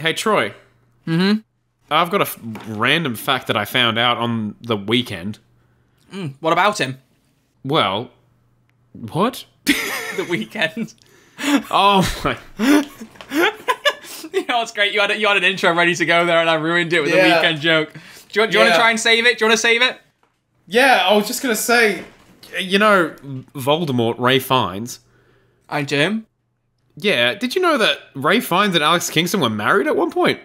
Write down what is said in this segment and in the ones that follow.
Hey, Troy. Mm-hmm. I've got a random fact that I found out on the weekend. What about him? Well, what? The weekend. Oh my! You know what's great? You had an intro ready to go there, and I ruined it with a weekend joke. Do you want to try and save it? Do you want to save it? Yeah, I was just gonna say, you know, Voldemort, Ray Fiennes. I do. Yeah, did you know that Ray Fiennes and Alex Kingston were married at one point?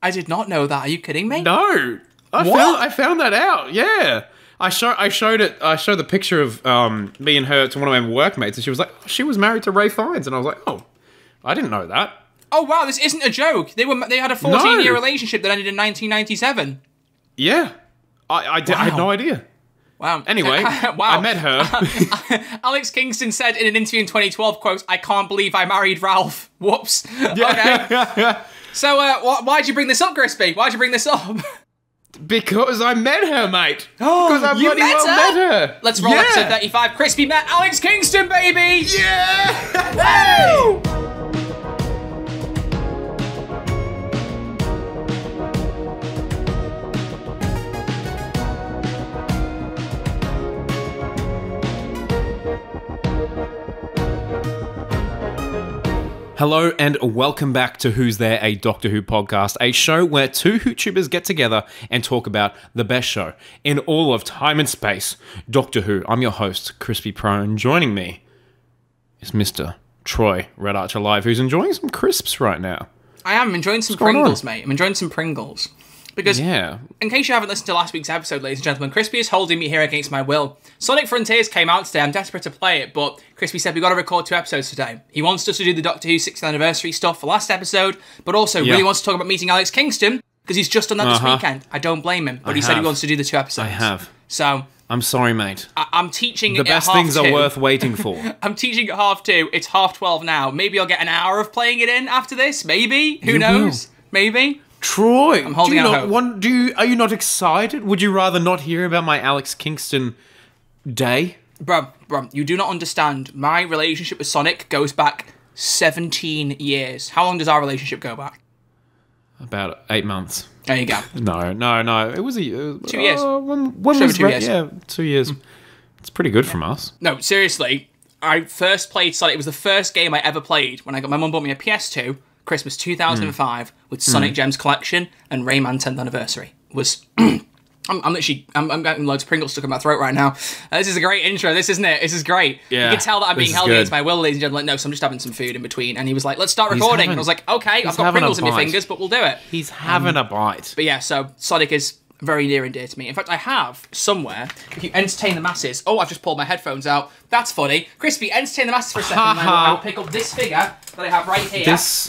I did not know that. Are you kidding me? No, I found that out. Yeah, I showed the picture of me and her to one of my workmates, and she was like, oh, she was married to Ray Fiennes, and I was like, oh, I didn't know that. Oh wow, this isn't a joke. They had a 14-year relationship that ended in 1997. Yeah, I had no idea. Wow. Anyway, wow. I met her. Alex Kingston said in an interview in 2012, quote, "I can't believe I married Ralph." Whoops. Okay. So, why'd you bring this up, Crispy? Why'd you bring this up? Because I met her, mate. Oh, because I bloody well met her. Let's roll episode 35. Crispy met Alex Kingston, baby! Yeah! Woo! Hello and welcome back to Who's There, a Doctor Who podcast, a show where two YouTubers get together and talk about the best show in all of time and space, Doctor Who. I'm your host, Crispy Pro, and joining me is Mr. Troy, Red Archer Live, who's enjoying some crisps right now. I am enjoying some Pringles, mate. I'm enjoying some Pringles. Because, in case you haven't listened to last week's episode, ladies and gentlemen, Crispy is holding me here against my will. Sonic Frontiers came out today. I'm desperate to play it, but Crispy said we've got to record 2 episodes today. He wants us to do the Doctor Who 6th anniversary stuff for last episode, but also really wants to talk about meeting Alex Kingston, because he's just done that this weekend. I don't blame him, but he said he wants to do the 2 episodes. I have. So... I'm sorry, mate. I'm teaching the best things are worth waiting for. I'm teaching at 2:30. It's 12:30 now. Maybe I'll get an hour of playing it in after this. Maybe. Who knows? Maybe. Troy, I'm holding out hope. Are you not excited? Would you rather not hear about my Alex Kingston day? Bro, you do not understand. My relationship with Sonic goes back 17 years. How long does our relationship go back? About 8 months. There you go. No. It was 2 years. When was 2 years. Yeah, 2 years. It's pretty good from us. No, seriously. I first played Sonic. It was the first game I ever played when my mum bought me a PS2. Christmas 2005 with Sonic Gems Collection and Rayman 10th Anniversary was. I'm getting loads of Pringles stuck in my throat right now. This is a great intro. This isn't it? This is great. Yeah, you can tell that I'm being held against my will, ladies and gentlemen. No, so I'm just having some food in between. And he was like, "Let's start recording." And I was like, "Okay, I've got Pringles in my fingers, but we'll do it." He's having a bite. But yeah, so Sonic is very near and dear to me. In fact, I have somewhere. If you entertain the masses. Oh, I've just pulled my headphones out. That's funny. Crispy, entertain the masses for a second. I'll pick up this figure that I have right here. This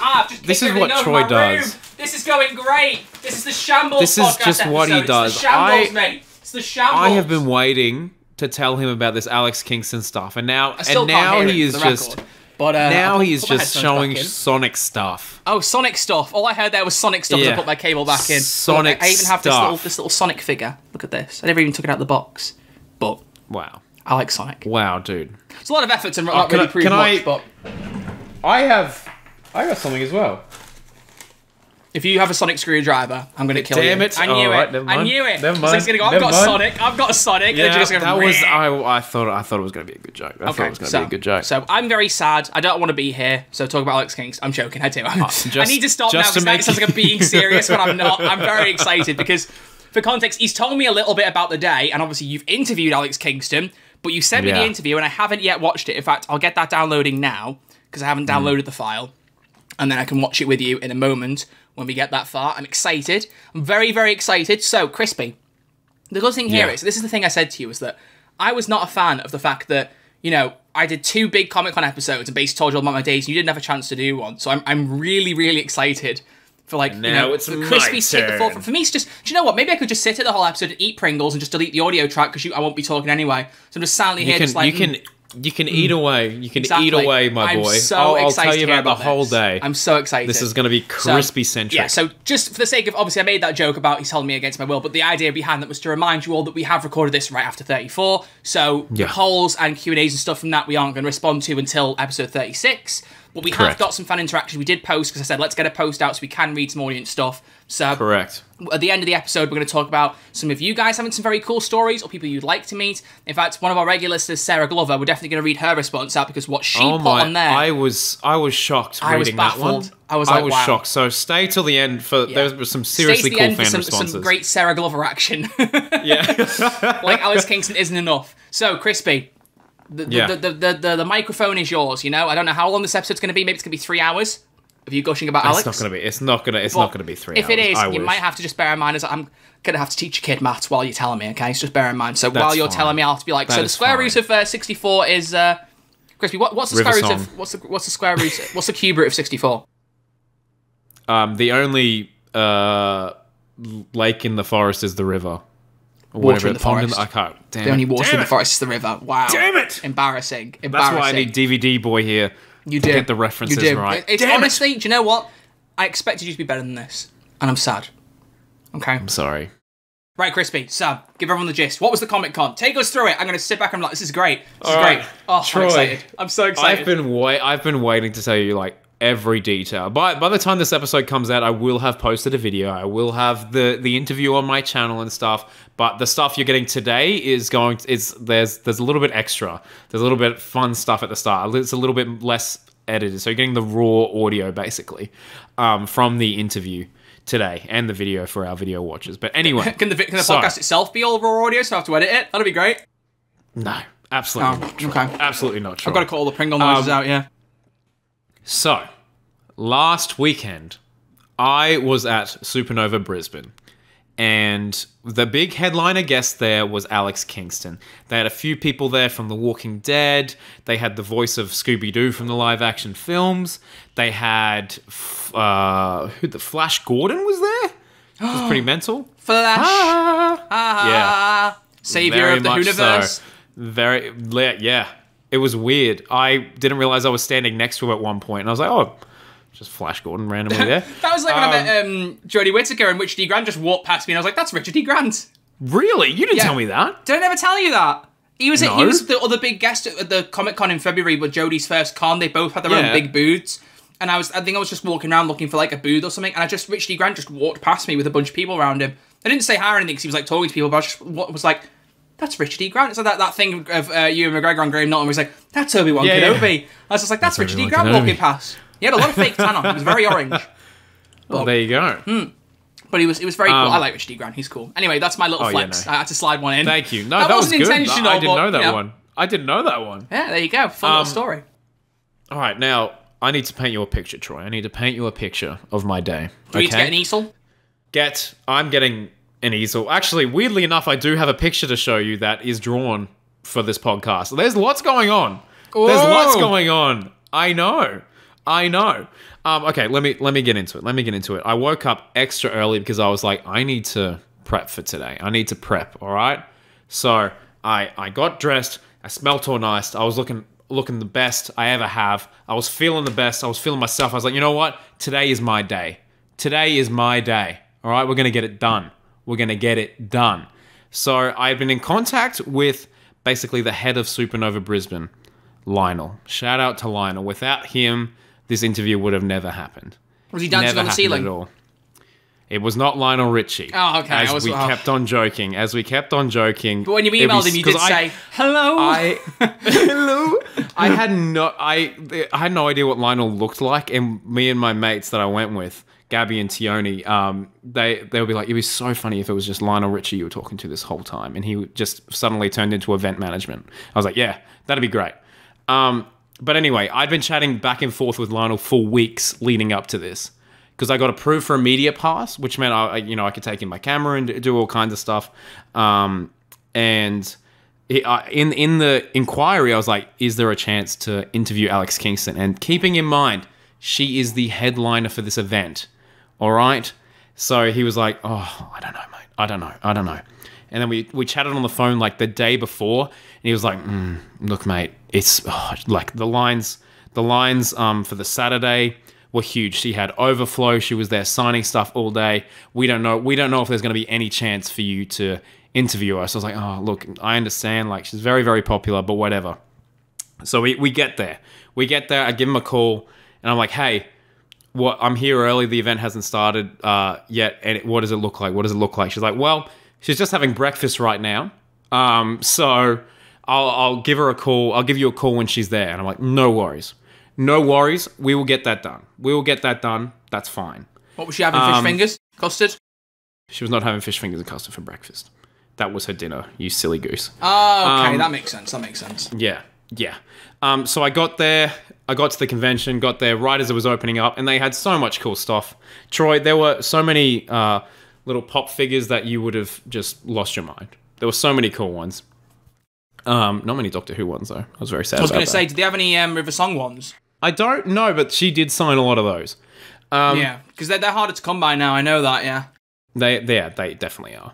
is what Troy does. This is going great. This is the Shambles podcast. This is just what he does. It's the Shambles, mate. It's the Shambles. I have been waiting to tell him about this Alex Kingston stuff, and now he is just. But now he is just showing Sonic stuff. Oh, Sonic stuff. All I heard there was Sonic stuff as I put my cable back in. Sonic stuff. I even have this little Sonic figure. Look at this. I never even took it out of the box. But wow. I like Sonic. Wow, dude. It's a lot of effort to not really prove much, but... I got something as well. If you have a Sonic screwdriver, I'm going to kill you. Damn it. I knew it. I knew it. Never mind. So he's going to go, I've got Sonic. I've got a Sonic. Yeah, and just gonna I thought it was going to be a good joke. I thought it was going to be a good joke. So I'm very sad. I don't want to be here. So talk about Alex Kingston. I'm joking. I do. I need to stop now because that sounds like I'm being serious when I'm not. I'm very excited because, for context, he's told me a little bit about the day. And obviously you've interviewed Alex Kingston. But you sent me the interview and I haven't yet watched it. In fact, I'll get that downloading now because I haven't downloaded the file. And then I can watch it with you in a moment when we get that far. I'm excited. I'm very, very excited. So, Crispy, the good thing here is, this is the thing I said to you, is that I was not a fan of the fact that, you know, I did 2 big Comic Con episodes and basically told you all about my days and you didn't have a chance to do one. So I'm really, really excited for, like, it's for Crispy to take the forefront. For me, it's just, do you know what? Maybe I could just sit at the whole episode and eat Pringles and just delete the audio track because I won't be talking anyway. So I'm just silently here just like... You can eat away. You can eat away, my boy. I'll tell you about the whole day. I'm so excited. This is going to be Crispy-centric. Yeah, so just for the sake of... Obviously, I made that joke about he's holding me against my will, but the idea behind that was to remind you all that we have recorded this right after 34. So polls and Q&As and stuff from that we aren't going to respond to until episode 36. But we have got some fan interaction. We did post, because I said, let's get a post out so we can read some audience stuff. So correct. At the end of the episode, we're going to talk about some of you guys having some very cool stories or people you'd like to meet. In fact, one of our regular listeners, Sarah Glover, we're definitely going to read her response out, because what she put on there... I was shocked reading that one. I was like, wow. Shocked. So stay till the end for there's some seriously cool fan responses. Some great Sarah Glover action. Yeah. Like Alex Kingston isn't enough. So, Crispy, the microphone is yours, you know? I don't know how long this episode's going to be. Maybe it's going to be 3 hours of you gushing about Alex. It's not going to be 3 hours. If it is, you might have to just bear in mind, as I'm going to have to teach a kid maths while you're telling me, okay? So just bear in mind. So while you're telling me, I'll have to be like, so the square root of 64 is... Crispy, what's the square root of... What's the square root... What's the cube root of 64? The only lake in the forest is the river. Water in the forest. I can't. The only water in the forest is the river. Wow. Damn it! Embarrassing. That's why I need DVD boy here. You do. To get the references right. It's honestly, do you know what? I expected you to be better than this. And I'm sad. Okay? I'm sorry. Right, Crispy. Sam, give everyone the gist. What was the Comic Con? Take us through it. I'm going to sit back and be like, this is great. This is great. Oh, Troy, I'm excited. I'm so excited. I've been waiting to tell you, like, every detail. By the time this episode comes out, I will have posted a video. I will have the interview on my channel and stuff. But the stuff you're getting today there's a little bit extra. There's a little bit fun stuff at the start. It's a little bit less edited. So you're getting the raw audio basically from the interview today and the video for our video watchers. But anyway, can the podcast itself be all raw audio? So I have to edit it. That'd be great. No, absolutely not true. Okay. Absolutely not true. I've got to cut all the Pringle noises out. Yeah. So, last weekend, I was at Supanova Brisbane, and the big headliner guest there was Alex Kingston. They had a few people there from The Walking Dead. They had the voice of Scooby-Doo from the live-action films. They had, the Flash Gordon was there? It was pretty mental. Flash! Yeah. Savior of the universe. So. Yeah. It was weird. I didn't realize I was standing next to him at one point, and I was like, "Oh, just Flash Gordon randomly there." That was like when I met Jodie Whittaker, and Richard E. Grant just walked past me, and I was like, "That's Richard E. Grant." Really? You didn't tell me that. Did I never tell you that? He was the other big guest at the Comic Con in February, with Jodie's first con. They both had their own big booths, and I think I was just walking around looking for like a booth or something, and Richard E. Grant just walked past me with a bunch of people around him. I didn't say hi or anything because he was like talking to people, but I just was like, that's Richard E. Grant. So that thing of Ewan McGregor on Graham Norton was like, that's Obi-Wan Kenobi. Yeah. I was just like, that's Richard E. Grant walking past. He had a lot of fake tan on. He was very orange. Well, there you go. But he was very cool. I like Richard E. Grant. He's cool. Anyway, that's my little flex. I had to slide one in. Thank you. No, that wasn't intentional. I didn't know that one. I didn't know that one. Yeah, there you go. Fun little story. All right, now I need to paint you a picture, Troy. I need to paint you a picture of my day. Do you need to get an easel? I'm getting an easel. Actually, weirdly enough, I do have a picture to show you that is drawn for this podcast. There's lots going on. Whoa. There's lots going on. I know. Okay, let me get into it. I woke up extra early because I was like, I need to prep for today. I need to prep, all right? So I got dressed. I smelled all nice. I was looking the best I ever have. I was feeling the best. I was feeling myself. I was like, you know what? Today is my day. Today is my day. All right, we're going to get it done. So I've been in contact with basically the head of Supanova Brisbane, Lionel. Shout out to Lionel. Without him, this interview would have never happened. Was he dancing on the ceiling? At all. It was not Lionel Richie. Oh, okay. As we kept on joking. But when you emailed him, you did say, hello. Hello. I had no idea what Lionel looked like, and me and my mates that I went with, Gabby and Tioni, they would be like, it'd be so funny if it was just Lionel Richie you were talking to this whole time, and he just suddenly turned into event management. I was like, yeah, that'd be great. But anyway, I'd been chatting back and forth with Lionel for weeks leading up to this, because I got approved for a media pass, which meant I could take in my camera and do all kinds of stuff. And in the inquiry, I was like, is there a chance to interview Alex Kingston? And keeping in mind, she is the headliner for this event. All right. So he was like, oh, I don't know, mate. I don't know. And then we chatted on the phone like the day before, and he was like, look, mate, it's like the lines for the Saturday were huge. She had overflow. She was there signing stuff all day. We don't know if there's going to be any chance for you to interview her. So I was like, oh, look, I understand. Like, she's very, very popular, but whatever. So we get there. I give him a call, And I'm like, hey, what? I'm here early. The event hasn't started yet. And what does it look like? What does it look like? She's like, well, she's just having breakfast right now. So I'll give her a call. I'll give you a call when she's there. And I'm like, no worries. No worries. We will get that done. We will get that done. That's fine. What was she having? Fish fingers? Custard? She was not having fish fingers and custard for breakfast. That was her dinner, you silly goose. Oh, okay. That makes sense. That makes sense. Yeah. Yeah. So I got there. I got to the convention, got there right as it was opening up, and they had so much cool stuff. Troy, there were so many little pop figures that you would have just lost your mind. There were so many cool ones. Not many Doctor Who ones, though. I was very sad about that. I was going to say, did they have any River Song ones? I don't know, but she did sign a lot of those. Yeah, because they're harder to come by now. I know that, yeah. They definitely are.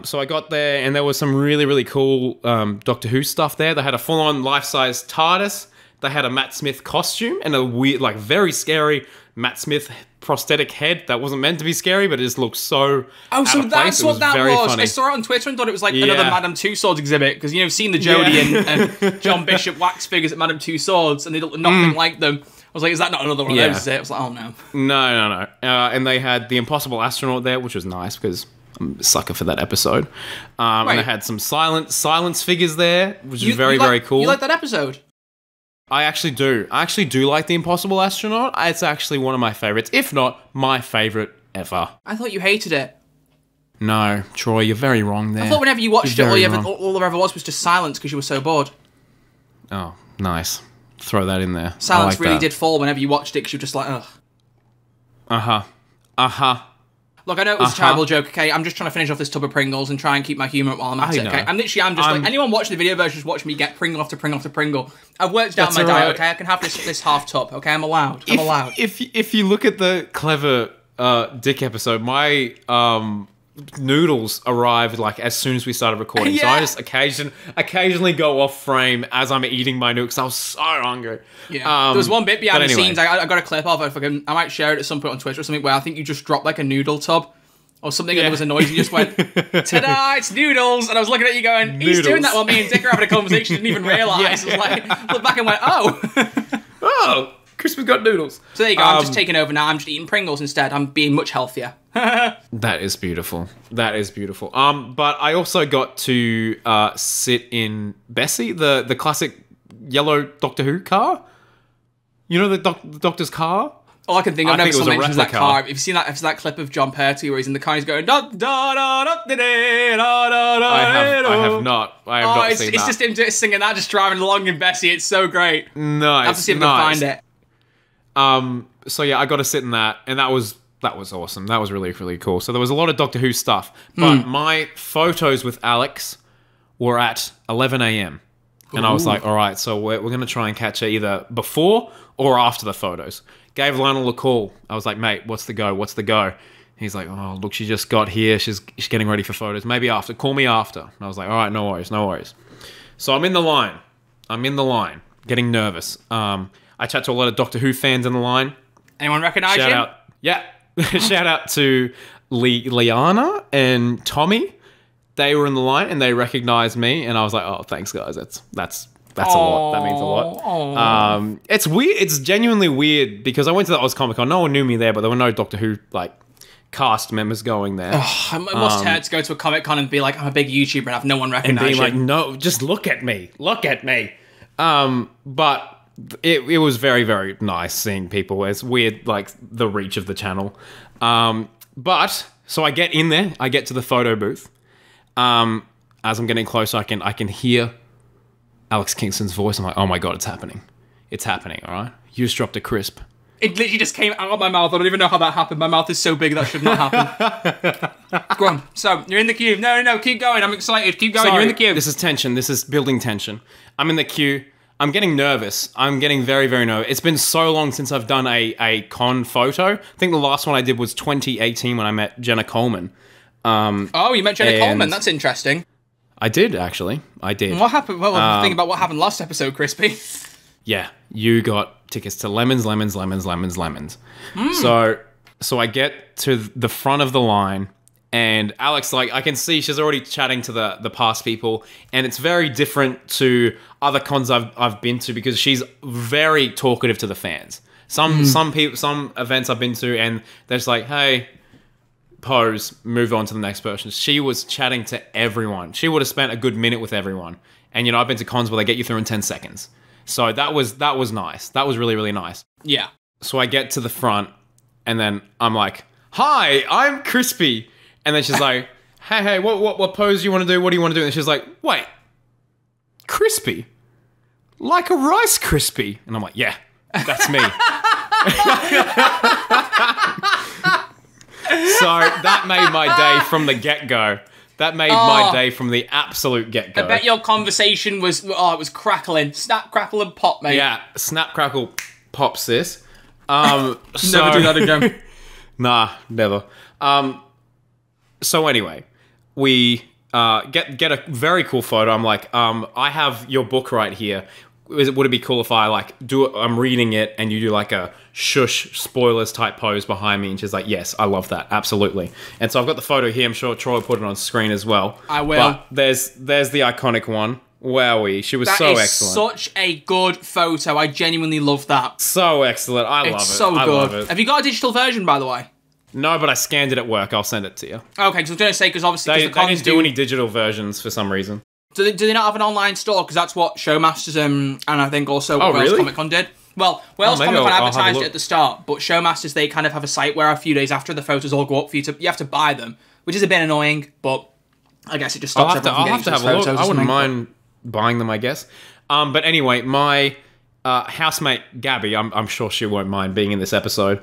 So I got there, and there was some really, really cool Doctor Who stuff there. They had a full-on life-size TARDIS. They had a Matt Smith costume and a weird, like, very scary Matt Smith prosthetic head that wasn't meant to be scary, but it just looked so so that's what that was. Funny. I saw it on Twitter and thought it was like another Madame Tussauds exhibit, because, I've seen the Jodie and John Bishop wax figures at Madame Tussauds, and they look nothing like them. I was like, is that not another one of those? Is it? I was like, oh no. No. And they had the Impossible Astronaut there, which was nice, because I'm a sucker for that episode. And they had some silence figures there, which is very, very cool. You like that episode? I actually do. I actually do like the Impossible Astronaut. It's actually one of my favorites, if not my favorite ever. I thought you hated it. No, Troy, you're very wrong there. I thought whenever you watched it, all there ever was just silence because you were so bored. Oh, nice. Throw that in there. Silence really did fall whenever you watched it because you were just like, ugh. Look, I know it was a terrible joke, okay? I'm just trying to finish off this tub of Pringles and try and keep my humour up while I'm at it, okay? I'm just like, anyone watching the video version just watch me get Pringle after Pringle after Pringle. I've worked out my diet, okay? I can have this half tub, okay? I'm allowed. If you look at the Clever Dick episode, my noodles arrived like as soon as we started recording. So I just occasionally go off frame as I'm eating my noodles because I was so hungry. Yeah. There was one bit behind the scenes I got a clip of. I might share it at some point on Twitter or something, where I think you just dropped like a noodle tub or something, and there was a noise. You just went, ta-da, it's noodles. And I was looking at you going, he's doing that while me and Dick are having a conversation, didn't even realise. I was like, looked back and went, oh, Crispin's got noodles. So there you go. I'm just taking over now. I'm just eating Pringles instead. I'm being much healthier. That is beautiful. That is beautiful. But I also got to sit in Bessie, the classic yellow Doctor Who car. You know the Doctor's car? All I can think of, I've never mentioned that car. If you've seen that clip of John Pertwee where he's in the car, he's going da da da da da da da. I have not seen that. It's just him singing that, just driving along in Bessie. It's so great. Nice. I have to see if I can find it. So yeah, I got to sit in that, and that was awesome. That was really, really cool. So there was a lot of Doctor Who stuff, but my photos with Alex were at 11 a.m. And I was like, all right, so we're going to try and catch her either before or after the photos. Gave Lionel a call. I was like, mate, what's the go? What's the go? He's like, oh, look, she just got here. She's getting ready for photos. Maybe after. Call me after. And I was like, all right, no worries. So I'm in the line. Getting nervous. I chat to a lot of Doctor Who fans in the line. Anyone recognise you? Shout out. Yeah. Shout out to Liana and Tommy. They were in the line and they recognised me, and I was like, "Oh, thanks, guys. That's a lot. That means a lot." It's weird. It's genuinely weird because I went to the Oz Comic Con. No one knew me there, but there were no Doctor Who cast members going there. It must hurt to go to a Comic Con and be like, "I'm a big YouTuber and have no one recognise you." And be like, "No, just look at me. But it was very, very nice seeing people. It's weird, like the reach of the channel. But so I get in there. I get to the photo booth. As I'm getting closer, I can hear Alex Kingston's voice. I'm like, oh my god, it's happening. It's happening, all right? You just dropped a crisp. It literally just came out of my mouth. I don't even know how that happened. My mouth is so big that should not happen. Go on. So, you're in the queue. No, keep going. I'm excited. Keep going. You're in the queue. This is tension. This is building tension. I'm in the queue. I'm getting nervous. I'm getting very, very nervous. It's been so long since I've done a con photo. I think the last one I did was 2018 when I met Jenna Coleman. You met Jenna Coleman. That's interesting. I did, actually. I did. What happened? Well, think about what happened last episode, Crispy. Yeah, you got tickets to Lemons. So I get to the front of the line, and Alex, I can see she's already chatting to the past people, and it's very different to other cons I've been to because she's very talkative to the fans. Some people, some events I've been to, and they're just like, hey, pose, move on to the next person. She was chatting to everyone. She would have spent a good minute with everyone. And, you know, I've been to cons where they get you through in 10 seconds. So that was nice. That was really, really nice. Yeah. So I get to the front, and then I'm like, hi, I'm Crispy. And then she's like, hey, what pose do you want to do? What do you want to do? And she's like, wait, Crispy? Like a Rice Krispie? And I'm like, yeah, that's me. So that made my day from the get-go. That made my day from the absolute get-go. I bet your conversation was, it was crackling. Snap, crackle, and pop, mate. Yeah, snap, crackle, pop, sis. Never do that again. Nah, never. So anyway, we get a very cool photo. I'm like, I have your book right here. Would it be cool if I I'm reading it and you do like a shush spoilers type pose behind me? And she's like, yes, I love that. Absolutely. And so I've got the photo here. I'm sure Troy will put it on screen as well. I will. But there's the iconic one. Wowee. She was so excellent. That is such a good photo. I genuinely love that. So excellent. I love it. It's so good. I love it. Have you got a digital version, by the way? No, but I scanned it at work. I'll send it to you. Okay, because I was going to say, because obviously... They didn't do any digital versions for some reason. Do they not have an online store? Because that's what Showmasters and I think also Wales really? Comic Con did. Well, Wales Comic Con advertised it at the start, but Showmasters, they kind of have a site where a few days after the photos all go up for you have to buy them, which is a bit annoying, but I guess it just stops everyone from getting to those photos. I wouldn't mind buying them, I guess. But anyway, my housemate Gabby, I'm sure she won't mind being in this episode.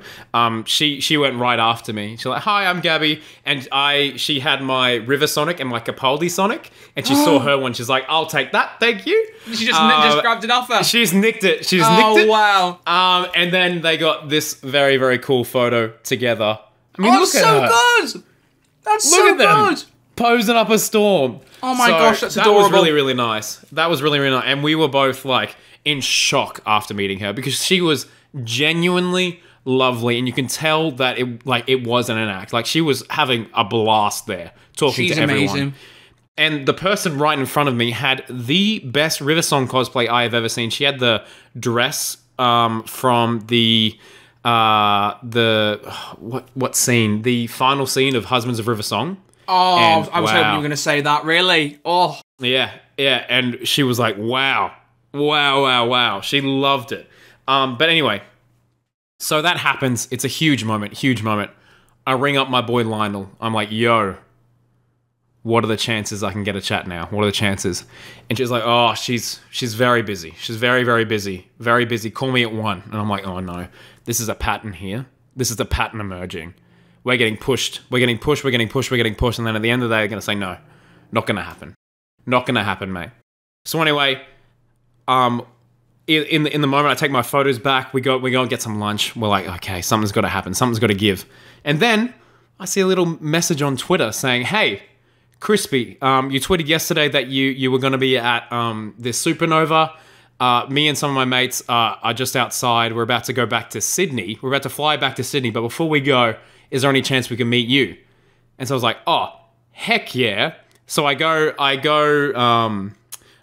She went right after me. She's like, "Hi, I'm Gabby," and she had my River Sonic and my Capaldi Sonic, and she saw her one. She's like, "I'll take that, thank you." She just grabbed it off her. She's nicked it. She's nicked it. Oh wow! And then they got this very, very cool photo together. I mean, look at her. Good. That's so good. Posing up a storm. Oh my gosh, that's adorable. That was really, really nice. That was really, really nice, and we were both like in shock after meeting her because she was genuinely lovely, and you can tell that it wasn't an act. Like, she was having a blast there talking to everyone. She's amazing. And the person right in front of me had the best Riversong cosplay I have ever seen. She had the dress from the what scene? The final scene of Husbands of Riversong. Oh, and, I was hoping you were going to say that. Really? Oh, yeah. And she was like, wow. She loved it. But anyway, so that happens. It's a huge moment. I ring up my boy Lionel. I'm like, yo, what are the chances I can get a chat now? What are the chances? And she's like, oh, she's very busy. She's very, very busy. Very busy. Call me at 1. And I'm like, oh no, this is a pattern here. This is a pattern emerging. We're getting pushed. And then at the end of the day, they're going to say, no, not going to happen. Not going to happen, mate. So anyway, in the moment I take my photos back, we go and get some lunch. We're like, okay, something's got to happen. Something's got to give. And then I see a little message on Twitter saying, hey, Crispy, you tweeted yesterday that you were going to be at this Supanova. Me and some of my mates are just outside. We're about to go back to Sydney. We're about to fly back to Sydney. But before we go, is there any chance we can meet you? And so I was like, oh, heck yeah. So I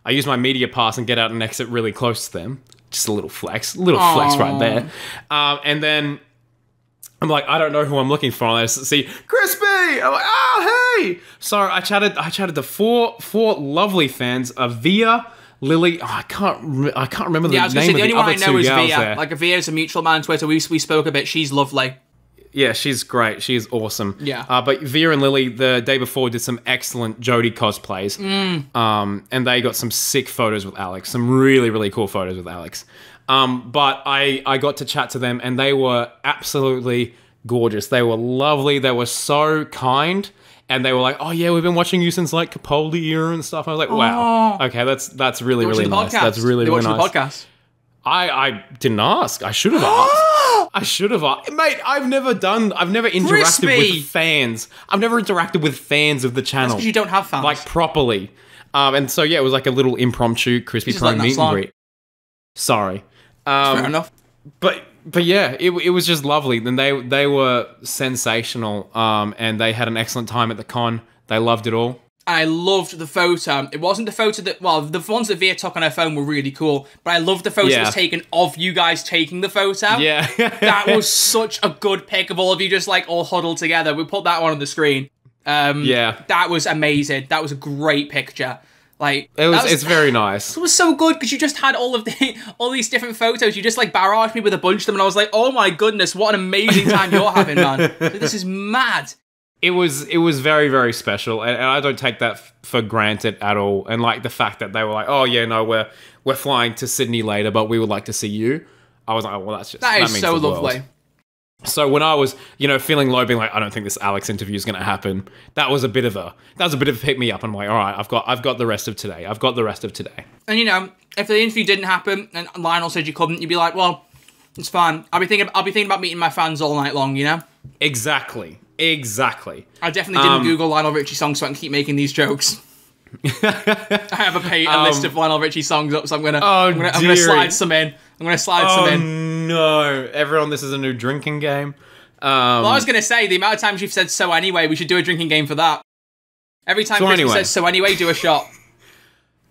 use my media pass and get out and exit really close to them. Just a little flex right there. And then I'm like, I don't know who I'm looking for. And I see Crispy. I'm like, oh, hey. So I chatted to four lovely fans of Via, Lily. Oh, I can't remember the name of the other two gals there. The only one I know is Via. Like, Via's a mutual man on Twitter. We spoke a bit. She's lovely. Yeah, she's great. She's awesome. Yeah. But Vera and Lily, the day before, did some excellent Jodie cosplays. And they got some sick photos with Alex. Some really, really cool photos with Alex. But I got to chat to them, and they were absolutely gorgeous. They were lovely. They were so kind. And they were like, oh, yeah, we've been watching you since, like, Capaldi era and stuff. I was like, wow. Okay, that's really, really nice. That's really, really nice. The podcast. I didn't ask. I should have asked. Mate, I've never interacted with fans. I've never interacted with fans of the channel. That's because you don't have fans. Like, properly. And so, yeah, it was like a little impromptu Crispy Prime meet and greet. Sorry. Fair enough. But yeah, it was just lovely. And they were sensational. And they had an excellent time at the con. They loved it all. I loved the photo. It wasn't the photo that, well, the ones that Via took on her phone were really cool, but I loved the photo that was taken of you guys taking the photo. Yeah. That was such a good pic of all of you just like all huddled together. We put that one on the screen. That was amazing. That was a great picture. Like it's very nice. It was so good because you just had all these different photos. You just like barraged me with a bunch of them, and I was like, oh my goodness, what an amazing time you're having, man. Like, this is mad. It was very, very special, and I don't take that for granted at all. And like the fact that they were like, "Oh yeah, no, we're flying to Sydney later, but we would like to see you." I was like, "Oh, well, that is means so the lovely." world. So when I was, feeling low, being like, "I don't think this Alex interview is going to happen," that was a bit of a pick me up. I'm like, "All right, I've got the rest of today. I've got the rest of today." And if the interview didn't happen and Lionel said you couldn't, you'd be like, "Well, it's fine. I'll be thinking about meeting my fans all night long." Exactly. I definitely didn't Google Lionel Richie songs so I can keep making these jokes. I have a list of Lionel Richie songs up, so I'm gonna slide some in. No, everyone, this is a new drinking game. Well, I was gonna say the amount of times you've said "so anyway," we should do a drinking game for that. Every time Chris says "so anyway," do a shot.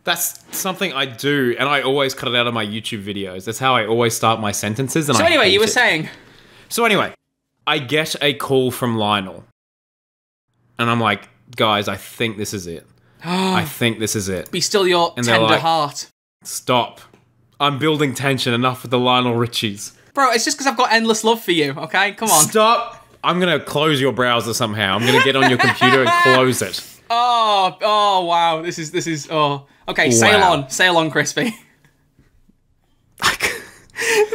That's something I do, and I always cut it out of my YouTube videos. That's how I always start my sentences. And so anyway, you were saying. So anyway. I get a call from Lionel. And I'm like, guys, I think this is it. I think this is it. Be still your tender heart. Stop. I'm building tension enough with the Lionel Richies. Bro, it's just because I've got endless love for you, okay? Come on. Stop. I'm going to close your browser somehow. I'm going to get on your computer and close it. Oh, wow. This is, oh. Okay, wow. Sail on, Crispy.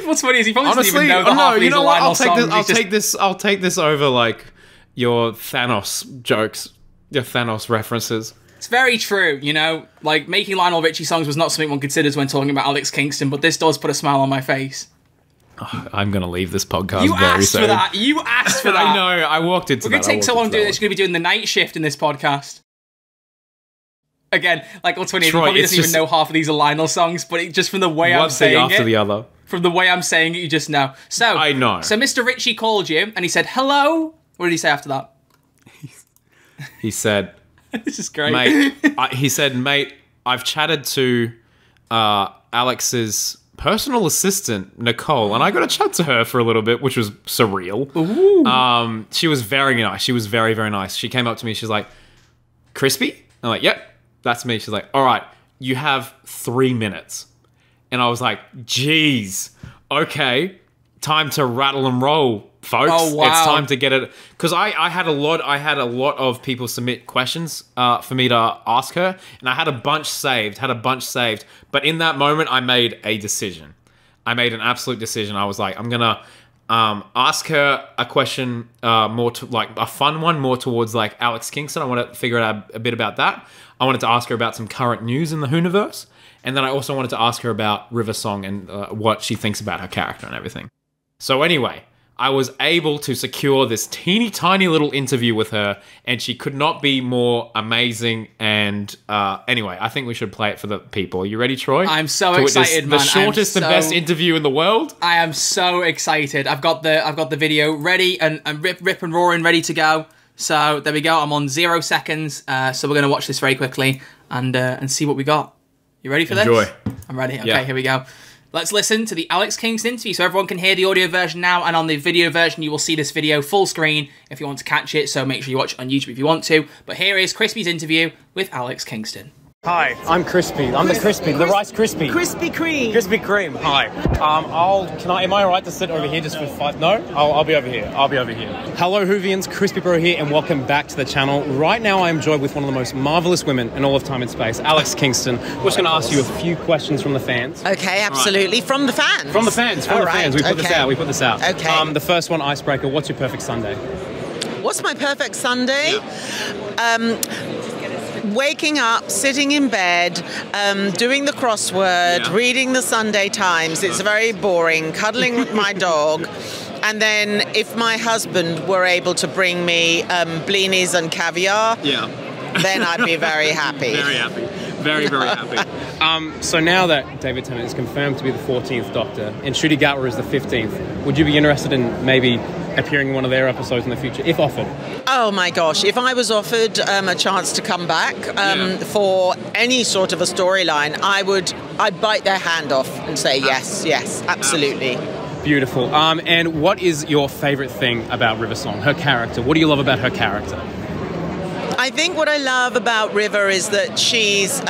What's funny is he probably doesn't even know the half of these Lionel songs. I'll take this over like your Thanos jokes, your Thanos references. It's very true, like making Lionel Richie songs was not something one considers when talking about Alex Kingston, but this does put a smile on my face. Oh, I'm gonna leave this podcast. You asked for that. You asked for that. I know. I walked into. We're gonna take so long doing this. You're gonna be doing the night shift in this podcast. Again, like what's funny, he probably doesn't even know half of these are Lionel songs, but just from the way I'm saying one thing after the other. From the way I'm saying it, you just know. So I know. So Mr. Richie called you and he said, "Hello." What did he say after that? He said, "This is great, mate." He said, "Mate, I've chatted to Alex's personal assistant, Nicole, and I got to chat to her for a little bit, which was surreal." Ooh. She was very nice. She was very, very nice. She came up to me. She's like, "Crispy?" I'm like, "Yep, that's me." She's like, "All right, you have 3 minutes." And I was like, geez, okay, time to rattle and roll, folks. Oh, wow. It's time to get it. Because I had a lot of people submit questions for me to ask her, and I had a bunch saved. But in that moment, I made a decision. I made an absolute decision. I was like, I'm gonna ask her a question more to like a fun one, more towards like Alex Kingston. I want to figure out a bit about that. I wanted to ask her about some current news in the Hooniverse. And then I also wanted to ask her about River Song and what she thinks about her character and everything. So anyway, I was able to secure this teeny tiny little interview with her, and she could not be more amazing. And anyway, I think we should play it for the people. Are you ready, Troy? I'm so excited, man. The shortest and best interview in the world. I am so excited. I've got the video ready and rip and roaring, ready to go. So there we go. I'm on 0 seconds. So we're gonna watch this very quickly and see what we got. You ready for Enjoy. this? I'm ready. Okay, yeah. Here we go. Let's listen to the Alex Kingston interview so everyone can hear the audio version now, and on the video version you will see this video full screen if you want to catch it, so make sure you watch it on YouTube if you want to. But here is Crispy's interview with Alex Kingston. Hi, I'm Crispy. I'm the Crispy, the Rice Crispy. Krispy Kreme. Krispy Kreme. Hi. Am I alright to sit over here just for 5? No? I'll be over here. Hello, Whovians. Crispy Bro here, and welcome back to the channel. Right now, I am joined with one of the most marvelous women in all of time and space, Alex Kingston. We're just going to ask you a few questions from the fans. Okay, absolutely. Right. From the fans. From the fans. We put this out. Okay. The first one, icebreaker. What's your perfect Sunday? What's my perfect Sunday? Yeah. Waking up, sitting in bed, doing the crossword, reading the Sunday Times. It's very boring. Cuddling with my dog. And then if my husband were able to bring me blinis and caviar, then I'd be very happy. Very, very happy. So now that David Tennant is confirmed to be the 14th Doctor and Ncuti Gatwa is the 15th, would you be interested in maybe appearing in one of their episodes in the future, if offered? Oh my gosh, if I was offered a chance to come back for any sort of a storyline, I'd bite their hand off and say yes, absolutely. Beautiful. And what is your favourite thing about River Song, her character? What do you love about her character? I think what I love about River is that she's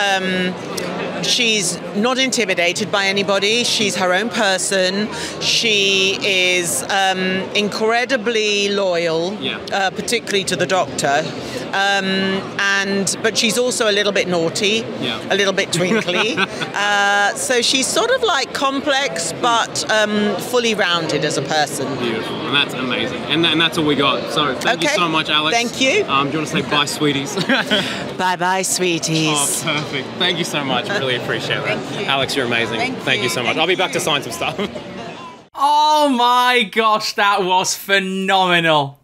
not intimidated by anybody. She's her own person. She is incredibly loyal, particularly to the Doctor. But she's also a little bit naughty, a little bit twinkly. So she's sort of like complex, but fully rounded as a person. Beautiful, and that's amazing. And that's all we got. So thank you so much, Alex. Thank you. Do you want to say bye, sweeties? Bye-bye, sweeties. Oh, perfect. Thank you so much. Really appreciate that. Thank you. Alex, you're amazing. Thank you so much. I'll be back to sign some stuff. Oh my gosh, that was phenomenal.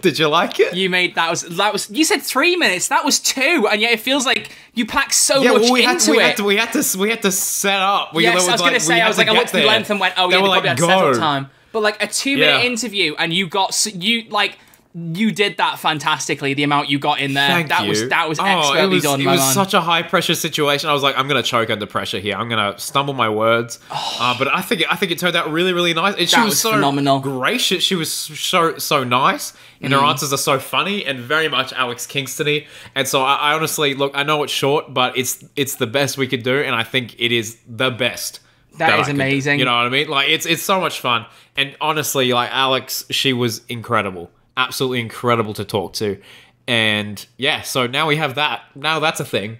Did you like it? You made that was you said 3 minutes. That was 2, and yet it feels like you packed so much into it. We had to set up. Yes, I was going to say. I looked at the length and went, oh yeah, they probably had setup time. But like a 2-minute interview, and you did that fantastically. The amount you got in there, that was expertly done. It was such a high pressure situation. I was like, I'm gonna choke under pressure here. I'm gonna stumble my words. But I think it turned out really, really nice. And she was so phenomenal, gracious. She was so nice, and her answers are so funny and very much Alex Kingston-y. And so I honestly look. I know it's short, but it's the best we could do, and I think it is the best. That is amazing. You know what I mean? Like it's so much fun. And honestly, like Alex, she was incredible. Absolutely incredible to talk to. And yeah, so now we have that. Now that's a thing.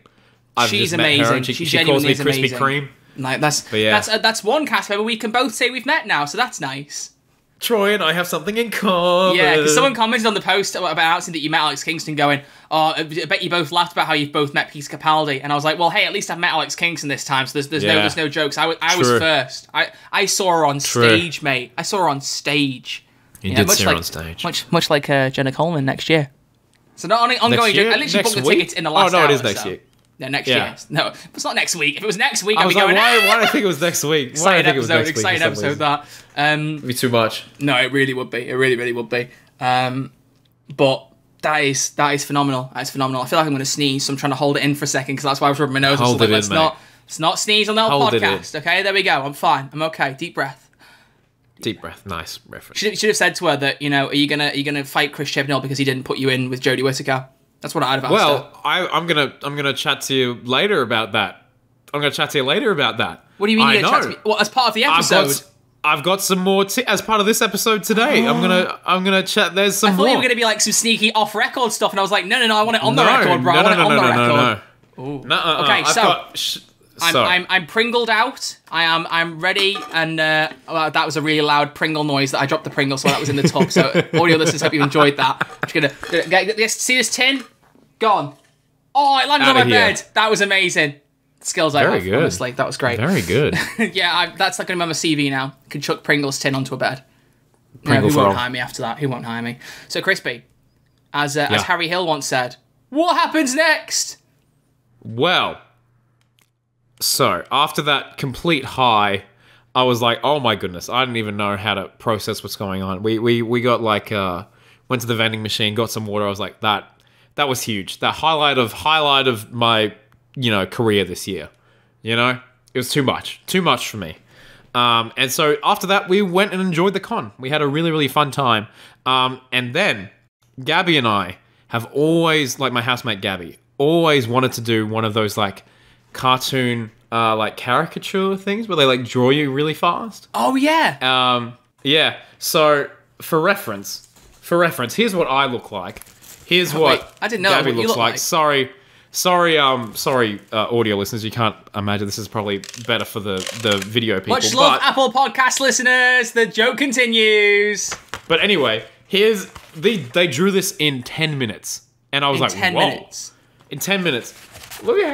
She's amazing. She calls me Krispy Kreme. Like that's one cast member we can both say we've met now, so that's nice. Troy and I have something in common. Yeah, because someone commented on the post about announcing that you met Alex Kingston going, oh, I bet you both laughed about how you've both met Peter Capaldi. And I was like, well, hey, at least I've met Alex Kingston this time, so there's no jokes. I was first. I saw her on stage, mate. I saw her on stage. You did see her on stage. Much like Jenna Coleman next year. So not an ongoing joke. I literally booked the tickets in the last hour. Oh, no, it is next year. No, next year. No, it's not next week. If it was next week, I'd be going, going, why do I think it was next week? Exciting episode, that. It'd be too much. No, it really would be. It really, really would be. But that is phenomenal. That is phenomenal. I feel like I'm going to sneeze, so I'm trying to hold it in for a second, because that's why I was rubbing my nose. Let's not sneeze on the podcast, okay? There we go. I'm fine. I'm okay. Deep breath. Deep breath, nice reference. Should have said to her that, are you gonna fight Chris Chibnall because he didn't put you in with Jodie Whittaker? That's what I'd have asked her. Well, I'm gonna chat to you later about that. What do you mean you're gonna chat to me? Well, as part of the episode. I've got some more as part of this episode today. I'm gonna chat. There's some more. I thought you were gonna be like some sneaky off-record stuff, and I was like, no, I want it on the record, bro. I want it on the record. No. Okay, so I'm pringled out. I'm ready, and that was a really loud Pringle noise that I dropped the Pringle, so that was in the tub. So audio listeners, hope you enjoyed that. I'm just gonna see this tin. Gone. Oh, it landed on my bed. That was amazing. Skills I have, honestly. That was great. Very good. Yeah, that's like going to be on my CV now. Can chuck Pringles tin onto a bed. Who won't hire me after that? Who won't hire me? So, Crispy, as Harry Hill once said, what happens next? Well, so after that complete high, I was like, oh my goodness, I didn't even know how to process what's going on. We got like went to the vending machine, got some water. I was like, that was huge. The highlight of my career this year. It was too much for me. And so after that, we went and enjoyed the con. We had a really, really fun time. And then Gabby and I have always, like my housemate Gabby, always wanted to do one of those like cartoon, like caricature things where they like draw you really fast. Oh yeah. Yeah. So for reference, here's what I look like. Here's what I didn't know Gabby what you looks look like. Sorry, audio listeners. You can't imagine this is probably better for the video people. Much love, Apple Podcast listeners. The joke continues. But anyway, they drew this in 10 minutes. And I was like, 10 whoa. minutes. In 10 minutes. Look at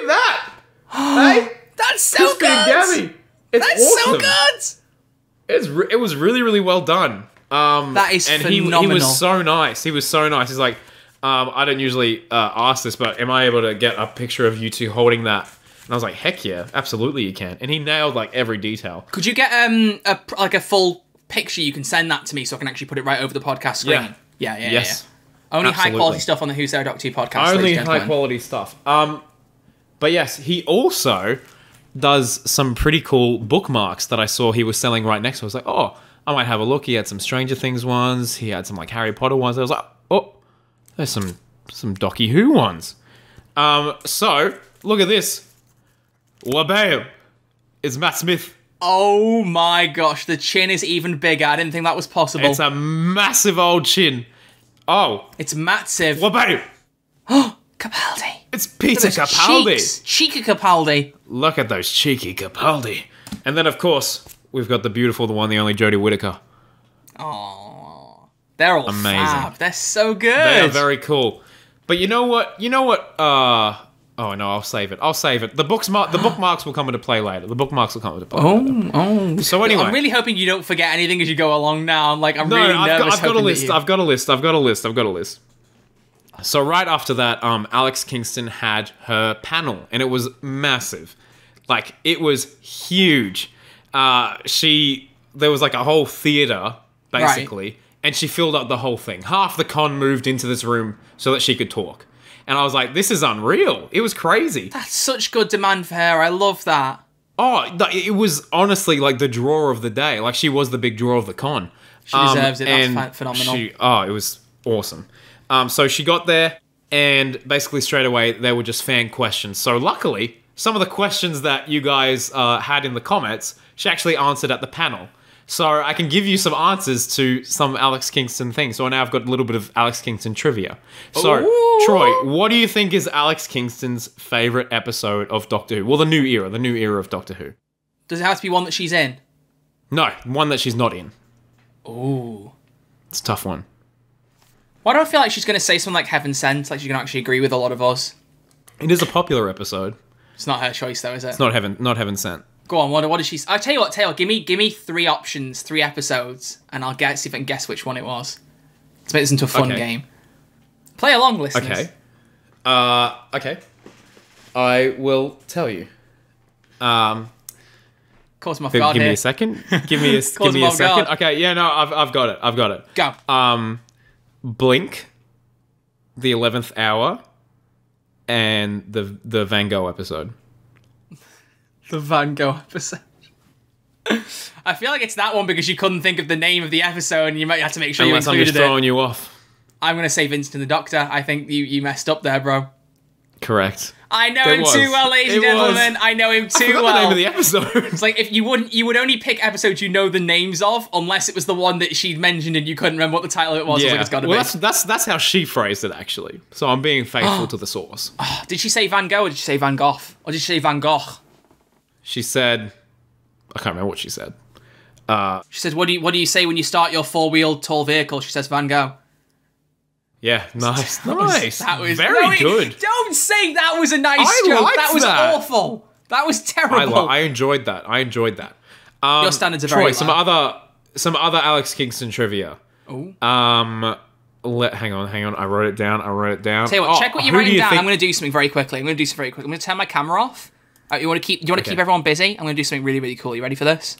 that. Hey, that's so good. Gabby. That's awesome. So good. It was really, really well done. That is phenomenal. He was so nice. He's like, I don't usually ask this, but am I able to get a picture of you two holding that? And I was like, heck yeah, absolutely you can. And he nailed like every detail. Could you get a full picture? You can send that to me so I can actually put it right over the podcast screen. Yeah. Yes. Only high quality stuff on the Who's There Doctor Who podcast. Only high quality stuff. But yes, he also does some pretty cool bookmarks that I saw he was selling right next to. I was like, oh, I might have a look. He had some Stranger Things ones. He had some like Harry Potter ones. I was like, oh, there's some Docky Who ones. So look at this. Wabam! It's Matt Smith. Oh my gosh, the chin is even bigger. I didn't think that was possible. It's a massive old chin. Oh. It's massive. Wabam! Oh, Capaldi. It's Peter Capaldi. Cheeky Capaldi. Look at those cheeky Capaldi. And then, of course, we've got the beautiful, the one, the only Jodie Whittaker. Oh, they're all amazing. Fab. They're so good. They are very cool. But you know what? Oh no, I'll save it. The bookmarks will come into play later. The bookmarks will come into play later. Oh. So anyway, I'm really hoping you don't forget anything as you go along now. I'm really nervous. I've got a list. So right after that, Alex Kingston had her panel, and it was massive. Like, it was huge. There was like a whole theater, basically, right. And she filled up the whole thing. Half the con moved into this room so that she could talk. And I was like, this is unreal. It was crazy. That's such good demand for her. I love that. Oh, it was honestly like the draw of the day. Like, she was the big draw of the con. She deserves it. That's phenomenal. It was awesome. So she got there, and basically straight away, they were just fan questions. So luckily, some of the questions that you guys had in the comments, she actually answered at the panel. So I can give you some answers to some Alex Kingston things. So now I've got a little bit of Alex Kingston trivia. So, ooh. Troy, what do you think is Alex Kingston's favourite episode of Doctor Who? Well, the new era of Doctor Who. Does it have to be one that she's in? No, one that she's not in. Ooh. It's a tough one. Why do I feel like she's going to say something like Heaven Sent? Like she's going to actually agree with a lot of us. It is a popular episode. It's not her choice, though, is it? It's not Heaven Sent. Go on, what did she... I'll tell you what, give me 3 options, 3 episodes, and I'll see if I can guess which one it was. Let's make this into a fun game. Play along, listeners. Okay. Okay. I will tell you. Of course, my God. Give me a second. Give me a second. Okay, yeah, no, I've got it. Go. Blink, the 11th Hour, and the Van Gogh episode. The Van Gogh episode. I feel like it's that one because you couldn't think of the name of the episode, and you might have to make sure unless you included I'm just throwing you off. I'm going to say Vincent and the Doctor. I think you messed up there, bro. Correct. I know him too well, ladies and gentlemen. I know him too well. The name of the episode. It's like if you would only pick episodes you know the names of, unless it was the one that she'd mentioned and you couldn't remember what the title of it was. Yeah. Like, it's gotta be. That's how she phrased it, actually. So I'm being faithful to the source. Did she say Van Gogh or did she say Van Gogh? Or did she say Van Gogh? She said, I can't remember what she said. She says, what do you say when you start your 4-wheeled tall vehicle? She says Van Gogh. Yeah, nice. That was very good. Don't say that was a nice joke. That was awful. That was terrible. I enjoyed that. Your standards are very low. Some other Alex Kingston trivia. Ooh. Hang on. I wrote it down. Tell you what, check what you're writing down. I'm going to do something very quickly. I'm going to turn my camera off. You want to keep everyone busy? I'm going to do something really, really cool. You ready for this?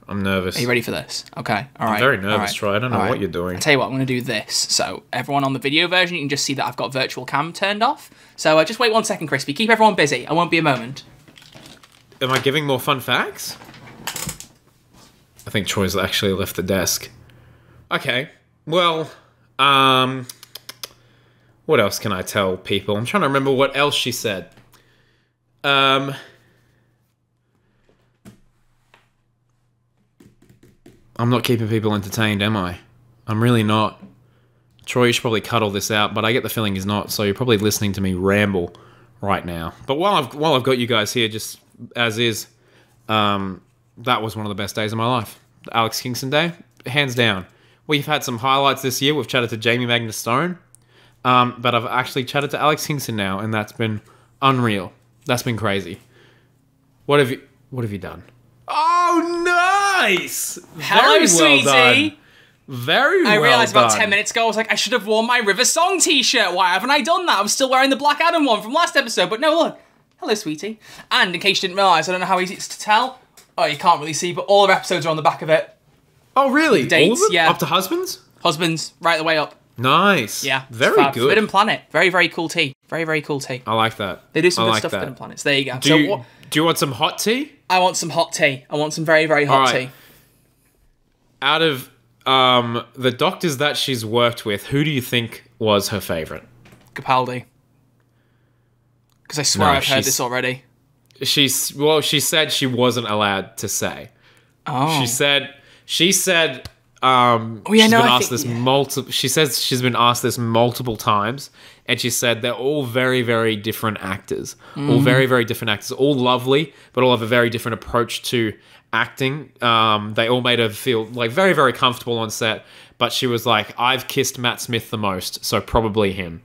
I'm nervous. Are you ready for this? Okay. All right. I'm very nervous, Troy. I don't know what you're doing. I'll tell you what, I'm going to do this. So everyone on the video version, you can just see that I've got virtual cam turned off. So just wait 1 second, Crispy. Keep everyone busy. I won't be a moment. Am I giving more fun facts? I think Troy's actually left the desk. Okay. Well, what else can I tell people? I'm trying to remember what else she said. I'm not keeping people entertained, am I? I'm really not. Troy, you should probably cut all this out, but I get the feeling he's not, so you're probably listening to me ramble right now. But while I've got you guys here, just as is, that was one of the best days of my life. The Alex Kingston Day, hands down. We've had some highlights this year. We've chatted to Jamie Magnus Stone, but I've actually chatted to Alex Kingston now, and that's been unreal. That's been crazy. What have you done? Oh, nice! Hello, Very well sweetie. done. Very well I realised about done. 10 minutes ago, I was like, I should have worn my River Song t-shirt. Why haven't I done that? I'm still wearing the Black Adam one from last episode, but no, look. Hello, sweetie. And in case you didn't realise, I don't know how easy it's to tell. Oh, you can't really see, but all the episodes are on the back of it. Oh, really? Dates, all of them? yeah. Up to Husbands? Husbands, right the way up. Nice. Yeah. Very fab. good. Forbidden Planet. Very, very cool tea. Very, very cool tea. I like that. They do some I good like stuff, that. Forbidden Planets. There you go. Do you want some hot tea? I want some hot tea. I want some very, very hot tea. Out of the doctors that she's worked with, who do you think was her favourite? Capaldi. Because I swear I've heard this already. She said she wasn't allowed to say. Oh. She said she says she's been asked this multiple times, and she said they're all very, very different actors. All very, very different actors. All lovely, but all have a very different approach to acting. They all made her feel like very, very comfortable on set, but she was like, I've kissed Matt Smith the most, so probably him.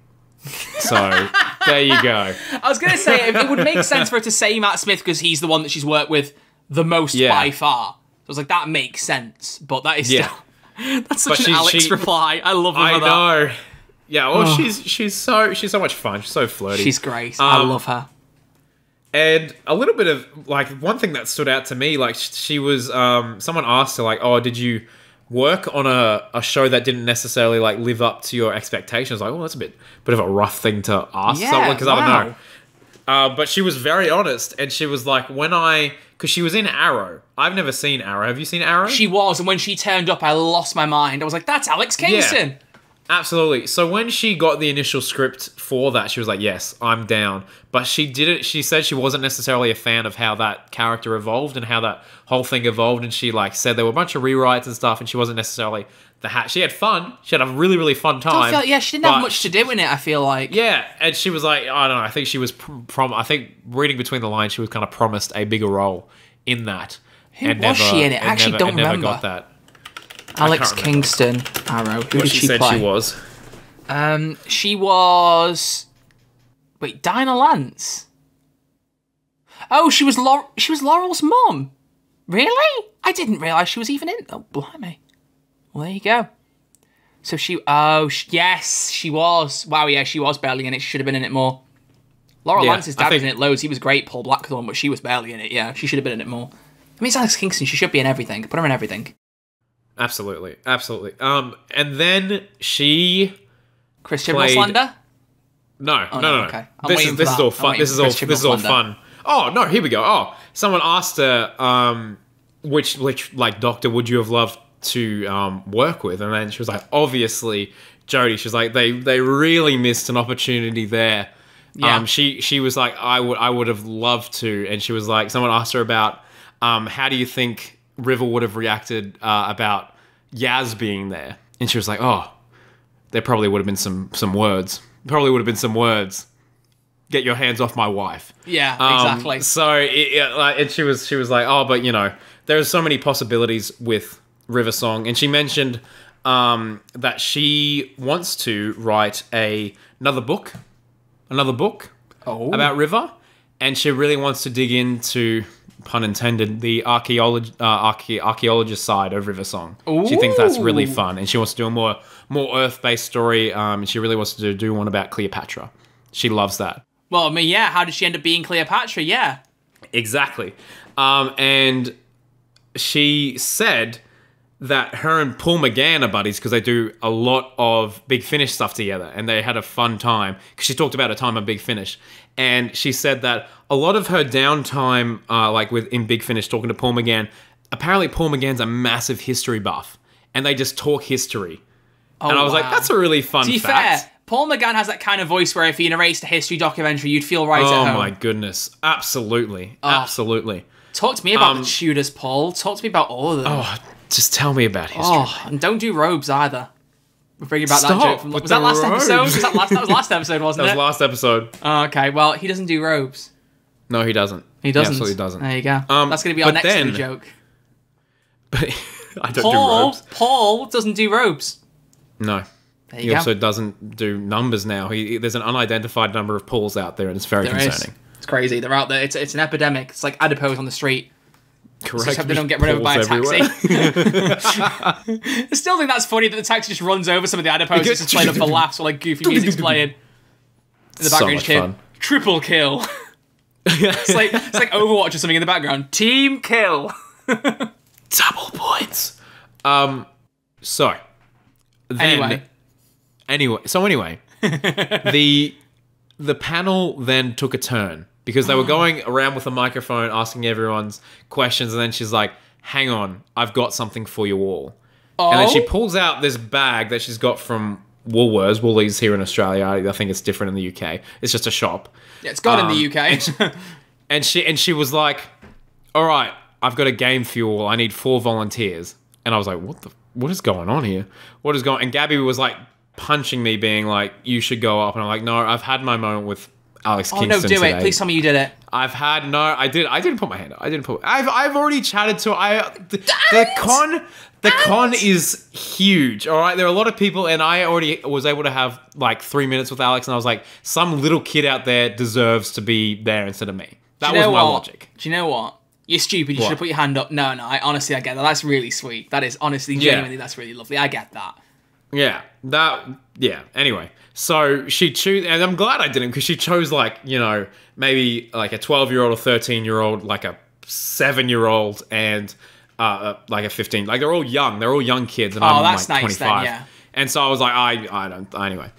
So there you go. I was going to say, it would make sense for her to say Matt Smith because he's the one that she's worked with the most by far. So I was like, that makes sense, but that is still... That's such an Alex reply. I love her for that. I know. Yeah, well, she's so much fun. She's so flirty. She's great. I love her. And a little bit of, like, one thing that stood out to me, like, she was, someone asked her, like, oh, did you work on a show that didn't necessarily, like, live up to your expectations? Like, oh, that's a bit of a rough thing to ask someone, because I don't know. But she was very honest, and she was like, because she was in Arrow. I've never seen Arrow. Have you seen Arrow? She was, and when she turned up, I lost my mind. I was like, that's Alex Kingston. Yeah. Absolutely. So when she got the initial script for that, she was like, yes, I'm down. But she said she wasn't necessarily a fan of how that character evolved and how that whole thing evolved. And she like said there were a bunch of rewrites and stuff, and she wasn't necessarily she had fun. She had a really, really fun time. She didn't have much to do in it, I feel like. Yeah, and she was like, I don't know, I think she was, I think reading between the lines, she was kind of promised a bigger role in that. Who was she in it? I actually don't remember. Never got that. Alex Kingston, Arrow. Who did she play? She was. She was... Wait, Dinah Lance? Oh, she was Laurel's mum. Really? I didn't realise she was even in... Oh, blimey. Well, there you go. So she... Oh, yes, she was. Wow, yeah, she was barely in it. She should have been in it more. Laurel Lance's dad was in it loads. He was great, Paul Blackthorne, but she was barely in it, yeah. She should have been in it more. I mean, it's Alex Kingston. She should be in everything. Put her in everything. Absolutely. And then she... Christian Moslander? No. Okay. This is all fun. This is all fun. Oh, no, here we go. Oh, someone asked her, which like doctor would you have loved to work with? And then she was like, obviously, Jodie. She's like, they really missed an opportunity there. Yeah. She was like, I would have loved to. And she was like, someone asked her about, how do you think River would have reacted about Yaz being there? And she was like, oh, there probably would have been some words. Probably would have been some words. Get your hands off my wife. Yeah, exactly. So, and she was like, oh, but you know, there's so many possibilities with River Song. And she mentioned that she wants to write another book about River. And she really wants to dig into, pun intended, the archaeologist side of River Song. Ooh. She thinks that's really fun, and she wants to do a more Earth-based story. And she really wants to do one about Cleopatra. She loves that. Well, I mean, yeah. How did she end up being Cleopatra? Yeah, exactly. And she said that her and Paul McGann are buddies because they do a lot of Big Finish stuff together, and they had a fun time. Because she talked about her time on Big Finish, and she said that a lot of her downtime, in Big Finish, talking to Paul McGann. Apparently, Paul McGann's a massive history buff, and they just talk history. Oh, and I was like, that's a really fun fact. To be fair, Paul McGann has that kind of voice where if he narrates a history documentary, you'd feel right at home. Oh my goodness, absolutely, absolutely. Talk to me about the Tudors, Paul. Talk to me about all of them. Oh, just tell me about history. Oh, and don't do robes either. We're bringing about that joke. Was that last episode? That was last episode, wasn't it? That was last episode. Oh, okay, well, he doesn't do robes. No, he doesn't. He doesn't. He absolutely doesn't. There you go. That's going to be our next new joke. But I don't do robes. Paul doesn't do robes. No. He also doesn't do numbers now. There's an unidentified number of Pauls out there, and it's very concerning. It's crazy. They're out there. It's an epidemic. It's like adipose on the street. correct. Just hope they don't get run over by a taxi. I still think that's funny that the taxi just runs over some of the adiposes just playing up for laughs while like goofy music's playing. In the background, so much fun. Triple kill. It's like Overwatch or something in the background. Team kill. Double points. So then, anyway, the panel then took a turn because they were going around with a microphone asking everyone's questions, and then she's like, "Hang on, I've got something for you all." Oh? And then she pulls out this bag that she's got from Woolies here in Australia. I think it's different in the UK. It's just a shop. Yeah, it's got in the UK. and she was like, "All right, I've got a game for you all. I need 4 volunteers." And I was like, what is going on here? What is going on? And Gabby was like punching me, being like, "You should go up." And I'm like, "No, I've had my moment with Alex Kingston no, do today. it. Please tell me you did it. I didn't put my hand up. I've already chatted to the con is huge. All right. There are a lot of people, and I already was able to have like 3 minutes with Alex, and I was like, some little kid out there deserves to be there instead of me. That was my logic. Do you know what? You're stupid. You should have put your hand up. No, honestly, I get that. That's really sweet. That is honestly, genuinely, that's really lovely. I get that. Yeah. Anyway, so she chose, and I'm glad I didn't, because she chose like, you know, maybe like a 12-year-old or 13-year-old, like a 7-year-old, and like a 15. Like they're all young. They're all young kids, and I'm like 25. Then, yeah. And so I was like, I don't. Anyway,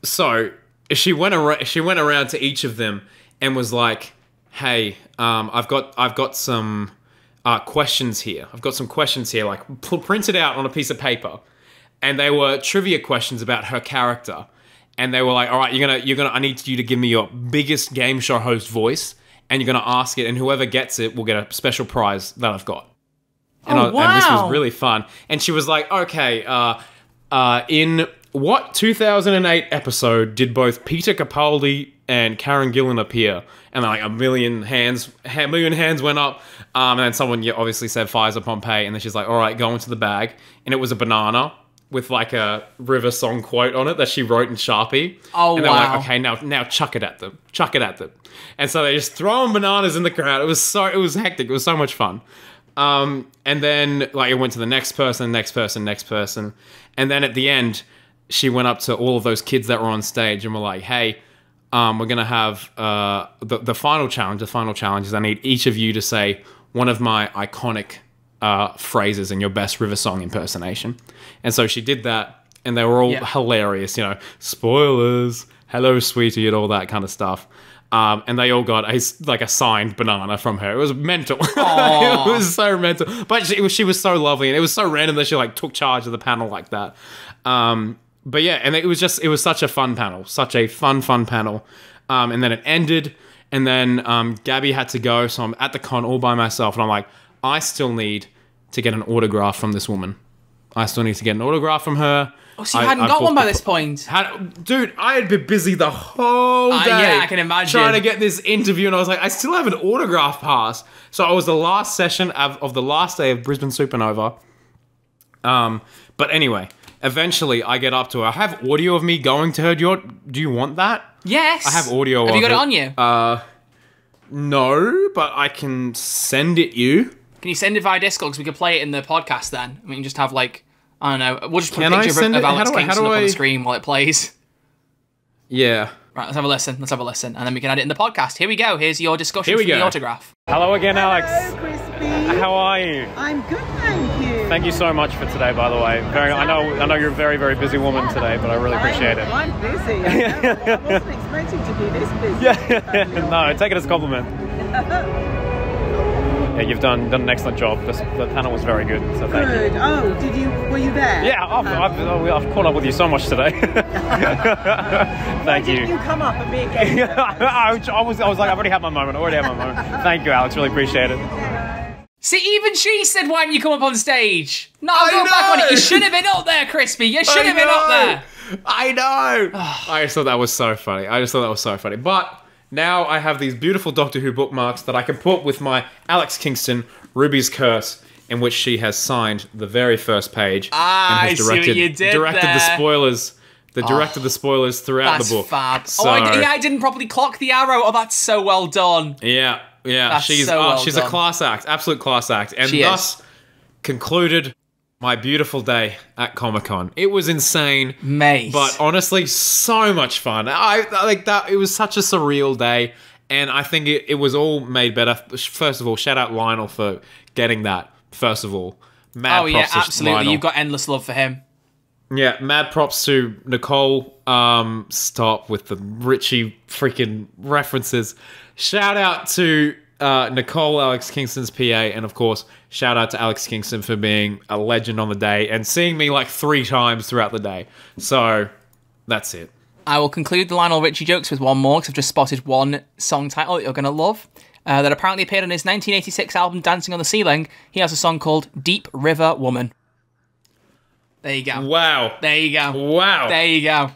so she went around to each of them and was like, "Hey, I've got some questions here. I've got some questions here, like printed out on a piece of paper." And they were trivia questions about her character. And they were like, "All right, I need you to give me your biggest game show host voice, and you're gonna ask it, and whoever gets it will get a special prize that I've got." And, wow. And this was really fun. And she was like, "Okay, in what 2008 episode did both Peter Capaldi and Karen Gillan appear?" And then like a million hands went up. And then someone obviously said Fires of Pompeii. And then she's like, "All right, go into the bag." And it was a banana with like a River Song quote on it that she wrote in Sharpie. Oh, and they were like, "Okay, now chuck it at them. Chuck it at them." And so they just throwing bananas in the crowd. It was hectic. It was so much fun. And then like it went to the next person. And then at the end, she went up to all of those kids that were on stage and were like, "Hey, we're going to have the final challenge. The final challenge is I need each of you to say one of my iconic phrases in your best River Song impersonation." And so she did that, and they were all hilarious, you know, spoilers, hello, sweetie, and all that kind of stuff. And they all got a signed banana from her. It was mental. It was so mental. But she was so lovely, and it was so random that she like took charge of the panel like that. But yeah, and it was such a fun panel, such a fun panel. And then it ended, and then Gabby had to go, so I'm at the con all by myself, and I'm like, I still need to get an autograph from this woman. I still need to get an autograph from her. Oh, so you hadn't got one by this point? Dude, I had been busy the whole day. Yeah, I can imagine. Trying to get this interview, and I was like, I still have an autograph pass. So it was the last session of the last day of Brisbane Supanova. But anyway, eventually I get up to her. I have audio of me going to her. Do you want that? Yes. I have audio of it. Have you got it on you? No, but I can send it you. Can you send it via Discord? Because we could play it in the podcast then. We can just have like, I don't know, we'll just put a picture of Alex Kingston up on the screen while it plays. Yeah. Right, let's have a listen. And then we can add it in the podcast. Here we go. Here's your discussion for the autograph. Hello again, Alex. Hello, Crispy. How are you? I'm good, thank you. Thank you so much for today, by the way. I know you're a very, very busy woman today, but I really appreciate it. I'm busy. I wasn't expecting to be this busy. Yeah. No, take it as a compliment. Yeah, you've done an excellent job. The panel was very good, so thank you. Good. Oh, were you there? Yeah, I've caught up with you so much today. Thank you. Didn't you come up and be again? I was like, I've already had my moment. Thank you, Alex. Really appreciate it. See, even she said, "Why didn't you come up on stage?" No, I'll go back on it. You should have been up there, Crispy. You should have been up there. I know. I just thought that was so funny. But now I have these beautiful Doctor Who bookmarks that I can put with my Alex Kingston Ruby's Curse, in which she has signed the very first page and has directed the spoilers. Directed the spoilers throughout the book. That's fab. So, I didn't properly clock the arrow. Oh, that's so well done. Yeah. Yeah, That's she's so well she's done. a class act, absolute class act, and She thus concluded my beautiful day at Comic Con. It was insane, Mate. but honestly, so much fun. I like that. It was such a surreal day, and I think it was all made better. First of all, shout out Lionel for getting that. First of all, mad Oh, yeah, props to absolutely. Lionel. You've got endless love for him. Yeah, mad props to Nicole. Stop with the Richie freaking references. Shout out to Nicole, Alex Kingston's PA, and of course, shout out to Alex Kingston for being a legend on the day and seeing me like 3 times throughout the day. So, that's it. I will conclude the Lionel Richie jokes with one more, because I've just spotted one song title that you're going to love. That apparently appeared on his 1986 album Dancing on the Ceiling. He has a song called Deep River Woman. There you go. Wow. There you go. Wow. There you go.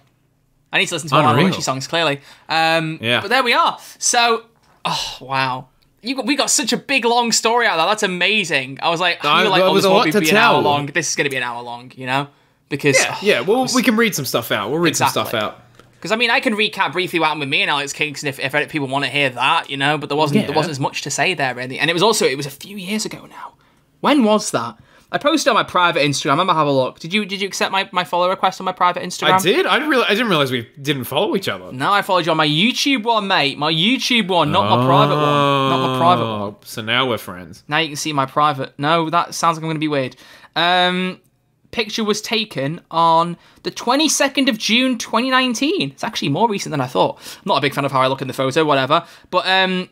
I need to listen to more Lionel Richie songs, clearly. Yeah. But there we are. So, oh, wow. We got such a big, long story out of that. That's amazing. I was like, There this was a lot won't to be an hour tell. long. This is going to be an hour long, you know? Because Yeah, well, we can read some stuff out. We'll read some stuff Exactly. out. Because I mean, I can recap briefly what happened with me and Alex Kingston if people want to hear that, you know. But there wasn't as much to say there really, and it was a few years ago now. When was that? I posted on my private Instagram. I'm gonna have a look. Did you accept my follow request on my private Instagram? I did. I didn't realize we didn't follow each other. No, I followed you on my YouTube one, mate. My YouTube one, not my private one. Not my private one. So now we're friends. Now you can see my private. No, that sounds like I'm gonna be weird. Picture was taken on the 22nd of June 2019. It's actually more recent than I thought. I'm not a big fan of how I look in the photo, whatever. But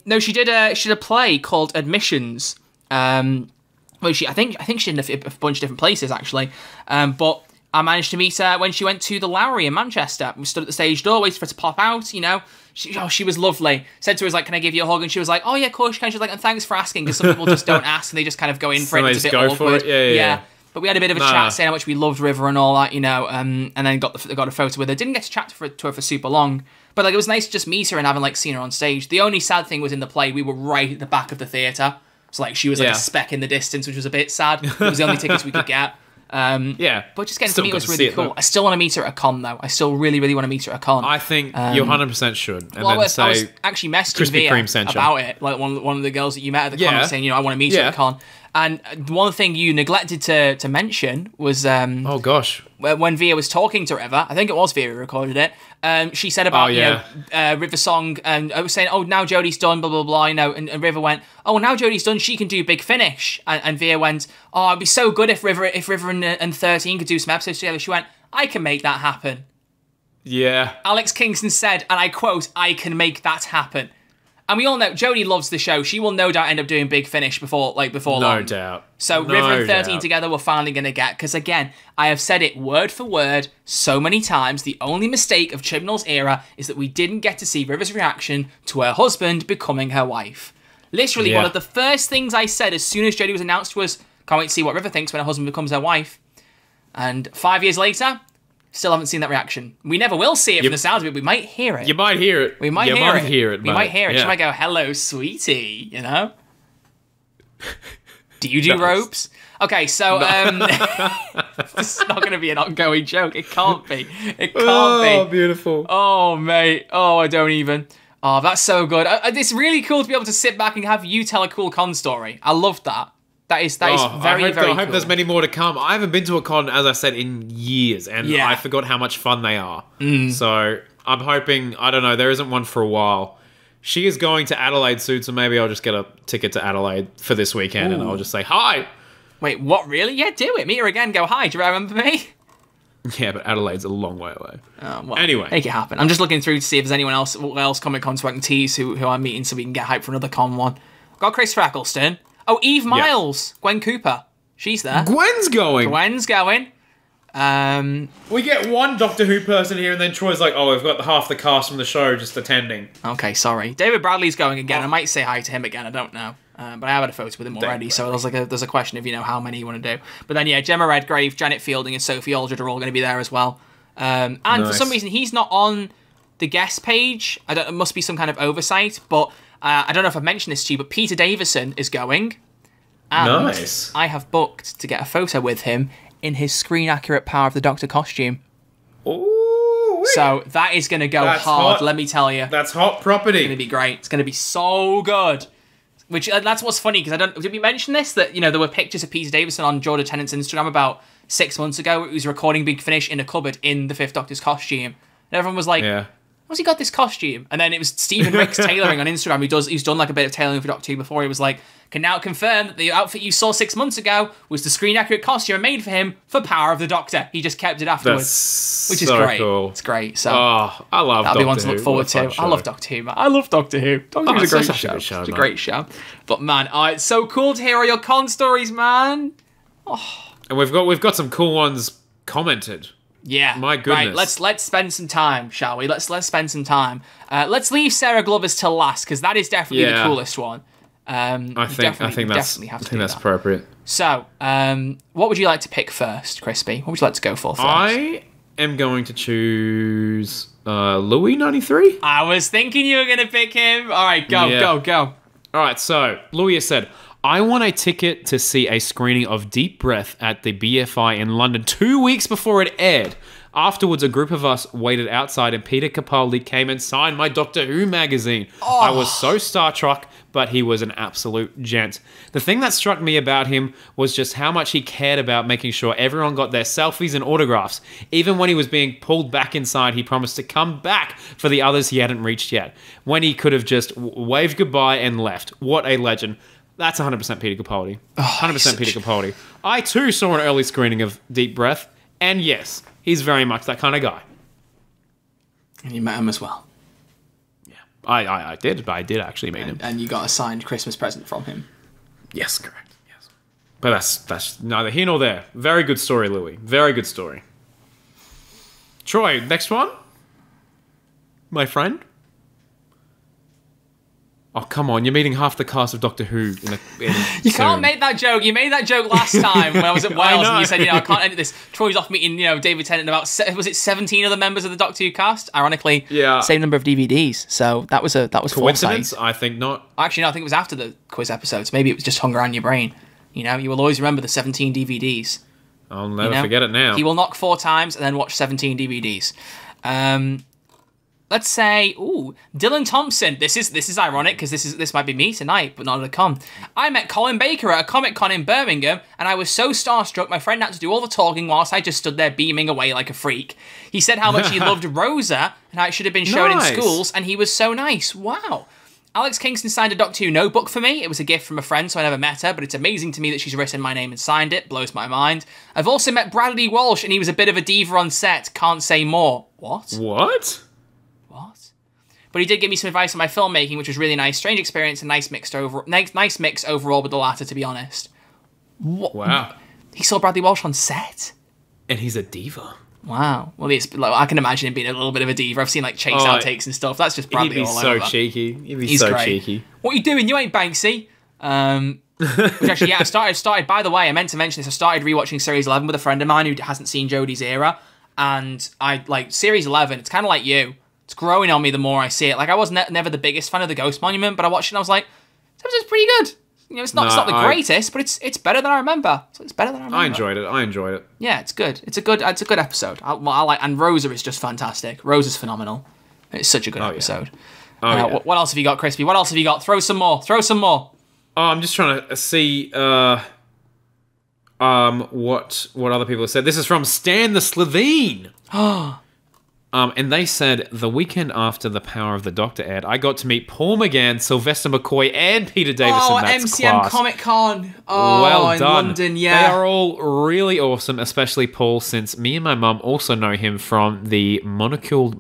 no, she did a play called Admissions. Well, I think she did in a bunch of different places actually. But I managed to meet her when she went to the Lowry in Manchester. We stood at the stage door, waited for her to pop out. You know, she was lovely. Said to her, like, "Can I give you a hug?" And she was like, "Oh yeah, of course you can." She was like, "And thanks for asking," because some people just don't ask and they just kind of go in for it. It's a bit awkward. Yeah. But we had a bit of a chat saying how much we loved River and all that, you know, and then got a photo with her. Didn't get to chat to her for super long, but like it was nice to just meet her and having like seen her on stage. The only sad thing was in the play, we were right at the back of the theatre, so like she was like a speck in the distance, which was a bit sad. It was the only tickets we could get. But just getting to meet her was really cool. I still want to meet her at a con though. I still really, really want to meet her at a con. I think you 100% should. And I then was actually messaging Via about it, like one of the girls that you met at the con was saying, you know, I want to meet her at a con. And one thing you neglected to mention was oh gosh, when Via was talking to River, I think it was Via who recorded it. She said about River's song, and I was saying, "Oh, now Jodie's done," blah blah blah. You know, and River went, "Oh, now Jodie's done, she can do Big Finish." And Via went, "Oh, it'd be so good if River and 13 could do some episodes together." She went, "I can make that happen." Yeah. Alex Kingston said, and I quote, "I can make that happen." And we all know Jodie loves the show. She will no doubt end up doing Big Finish before long. No doubt. So River and 13 together we're finally going to get. Because again, I have said it word for word so many times. The only mistake of Chibnall's era is that we didn't get to see River's reaction to her husband becoming her wife. Literally, one of the first things I said as soon as Jodie was announced was, can't wait to see what River thinks when her husband becomes her wife. And 5 years later, still haven't seen that reaction. We never will see it from the sounds of it. We might hear it. You might hear it. We might hear it. We might hear it. Yeah. She might go, "Hello, sweetie," you know? Do you do ropes? Okay, so this is not going to be an ongoing joke. It can't be. It can't be. Oh, beautiful. Oh, mate. Oh, I don't even. Oh, that's so good. It's really cool to be able to sit back and have you tell a cool con story. I love that. That is very, very cool. I hope there's many more to come. I haven't been to a con, as I said, in years, and I forgot how much fun they are. So I'm hoping, I don't know, there isn't one for a while. She is going to Adelaide soon, so maybe I'll just get a ticket to Adelaide for this weekend, and I'll just say hi. Wait, what, really? Yeah, do it. Meet her again, go, "Hi, do you remember me?" Yeah, but Adelaide's a long way away. Well, anyway. Make it happen. I'm just looking through to see if there's anyone else Comic Con so I can tease who I'm meeting so we can get hyped for another con one. Got Chris Eccleston. Oh, Eve Miles. Yeah. Gwen Cooper. She's there. Gwen's going. We get one Doctor Who person here, and then Troy's like, "Oh, we've got half the cast from the show just attending." Okay, sorry. David Bradley's going again. I might say hi to him again. I don't know. But I have had a photo with him already, so there's a question of, you know, how many you want to do. But then, yeah, Gemma Redgrave, Janet Fielding, and Sophie Aldred are all going to be there as well. And for some reason, he's not on the guest page. It must be some kind of oversight, but I don't know if I've mentioned this to you, but Peter Davison is going. And nice. I have booked to get a photo with him in his screen-accurate Power of the Doctor costume. Ooh. So that is going to go hard, let me tell you. That's hot property. It's going to be great. It's going to be so good. Which that's what's funny because did we mention this, that there were pictures of Peter Davison on Jordan Tennant's Instagram about 6 months ago. He was recording Big Finish in a cupboard in the Fifth Doctor's costume, and everyone was like, "What's he got this costume?" And then it was Stephen Ricks Tailoring on Instagram who's done like a bit of tailoring for Doctor Who before. He was like, "Can now confirm that the outfit you saw 6 months ago was the screen accurate costume made for him for Power of the Doctor. He just kept it afterwards." Which is so great. Cool. It's great. So I love that'll Doctor be one to look Who. forward to. I love Doctor Who, man. I love Doctor Who. Doctor Who's a great show. It's a great show. But man, it's so cool to hear all your con stories, man. And we've got some cool ones commented. Yeah. My goodness. Right, let's spend some time, shall we? Let's spend some time. Let's leave Sarah Glover's till last, because that is definitely the coolest one. I think that's appropriate. So, what would you like to pick first, Crispy? What would you like to go for first? I am going to choose Louis 93. I was thinking you were going to pick him. All right, go. All right, so Louis has said, I want a ticket to see a screening of Deep Breath at the BFI in London 2 weeks before it aired. Afterwards, a group of us waited outside and Peter Capaldi came and signed my Doctor Who magazine. I was so starstruck, but he was an absolute gent. The thing that struck me about him was just how much he cared about making sure everyone got their selfies and autographs. Even when he was being pulled back inside, he promised to come back for the others he hadn't reached yet, when he could have just waved goodbye and left. What a legend. That's 100% Peter Capaldi. 100% Peter Capaldi. I too saw an early screening of Deep Breath, and yes, he's very much that kind of guy. And you met him as well. Yeah, I did actually meet him. And you got a signed Christmas present from him. Yes, correct. Yes, but that's neither here nor there. Very good story, Louis. Very good story. Troy, next one. My friend. Oh, come on. You're meeting half the cast of Doctor Who You can't make that joke. You made that joke last time when I was at Wales and you said, I can't edit this. Troy's off meeting, David Tennant and about, was it 17 of the members of the Doctor Who cast? Ironically, same number of DVDs. So that was coincidence? Foresight. I think not. Actually, no, I think it was after the quiz episodes. Maybe it was just hung around your brain. You will always remember the 17 DVDs. I'll never forget it now. He will knock 4 times and then watch 17 DVDs. Let's say, Dylan Thompson. This is ironic because this might be me tonight, but not at a con. I met Colin Baker at a Comic Con in Birmingham, and I was so starstruck my friend had to do all the talking whilst I just stood there beaming away like a freak. He said how much he loved Rosa and how it should have been shown in schools, and he was so nice. Wow. Alex Kingston signed a Doctor Who notebook for me. It was a gift from a friend, so I never met her, but it's amazing to me that she's written my name and signed it. Blows my mind. I've also met Bradley Walsh, and he was a bit of a diva on set. Can't say more. What? But he did give me some advice on my filmmaking, which was really nice. Strange experience and nice mix overall with the latter, to be honest. Wow. He saw Bradley Walsh on set? And he's a diva. Wow. Well, I can imagine him being a little bit of a diva. I've seen chase outtakes and stuff. That's just Bradley all over. He'd be so cheeky. What are you doing? You ain't Banksy. Which actually, I started, by the way, I meant to mention this. I started rewatching Series 11 with a friend of mine who hasn't seen Jodie's Era. And Series 11, it's kind of like you. It's growing on me the more I see it. I was never the biggest fan of the Ghost Monument, but I watched it and I was like, this episode's pretty good. It's not the greatest, but it's better than I remember. So it's better than I remember. I enjoyed it. Yeah, it's good. It's a good episode. I like, and Rosa is just fantastic. Rosa's phenomenal. It's such a good episode. Yeah. What else have you got, Crispy? What else have you got? Throw some more. Oh, I'm just trying to see what other people have said. This is from Stan the Slovene. And they said, the weekend after The Power of the Doctor aired, I got to meet Paul McGann, Sylvester McCoy, and Peter Davison. That's MCM class. Comic Con. Well in done. London, yeah. They are all really awesome, especially Paul, since me and my mum also know him from the Monocled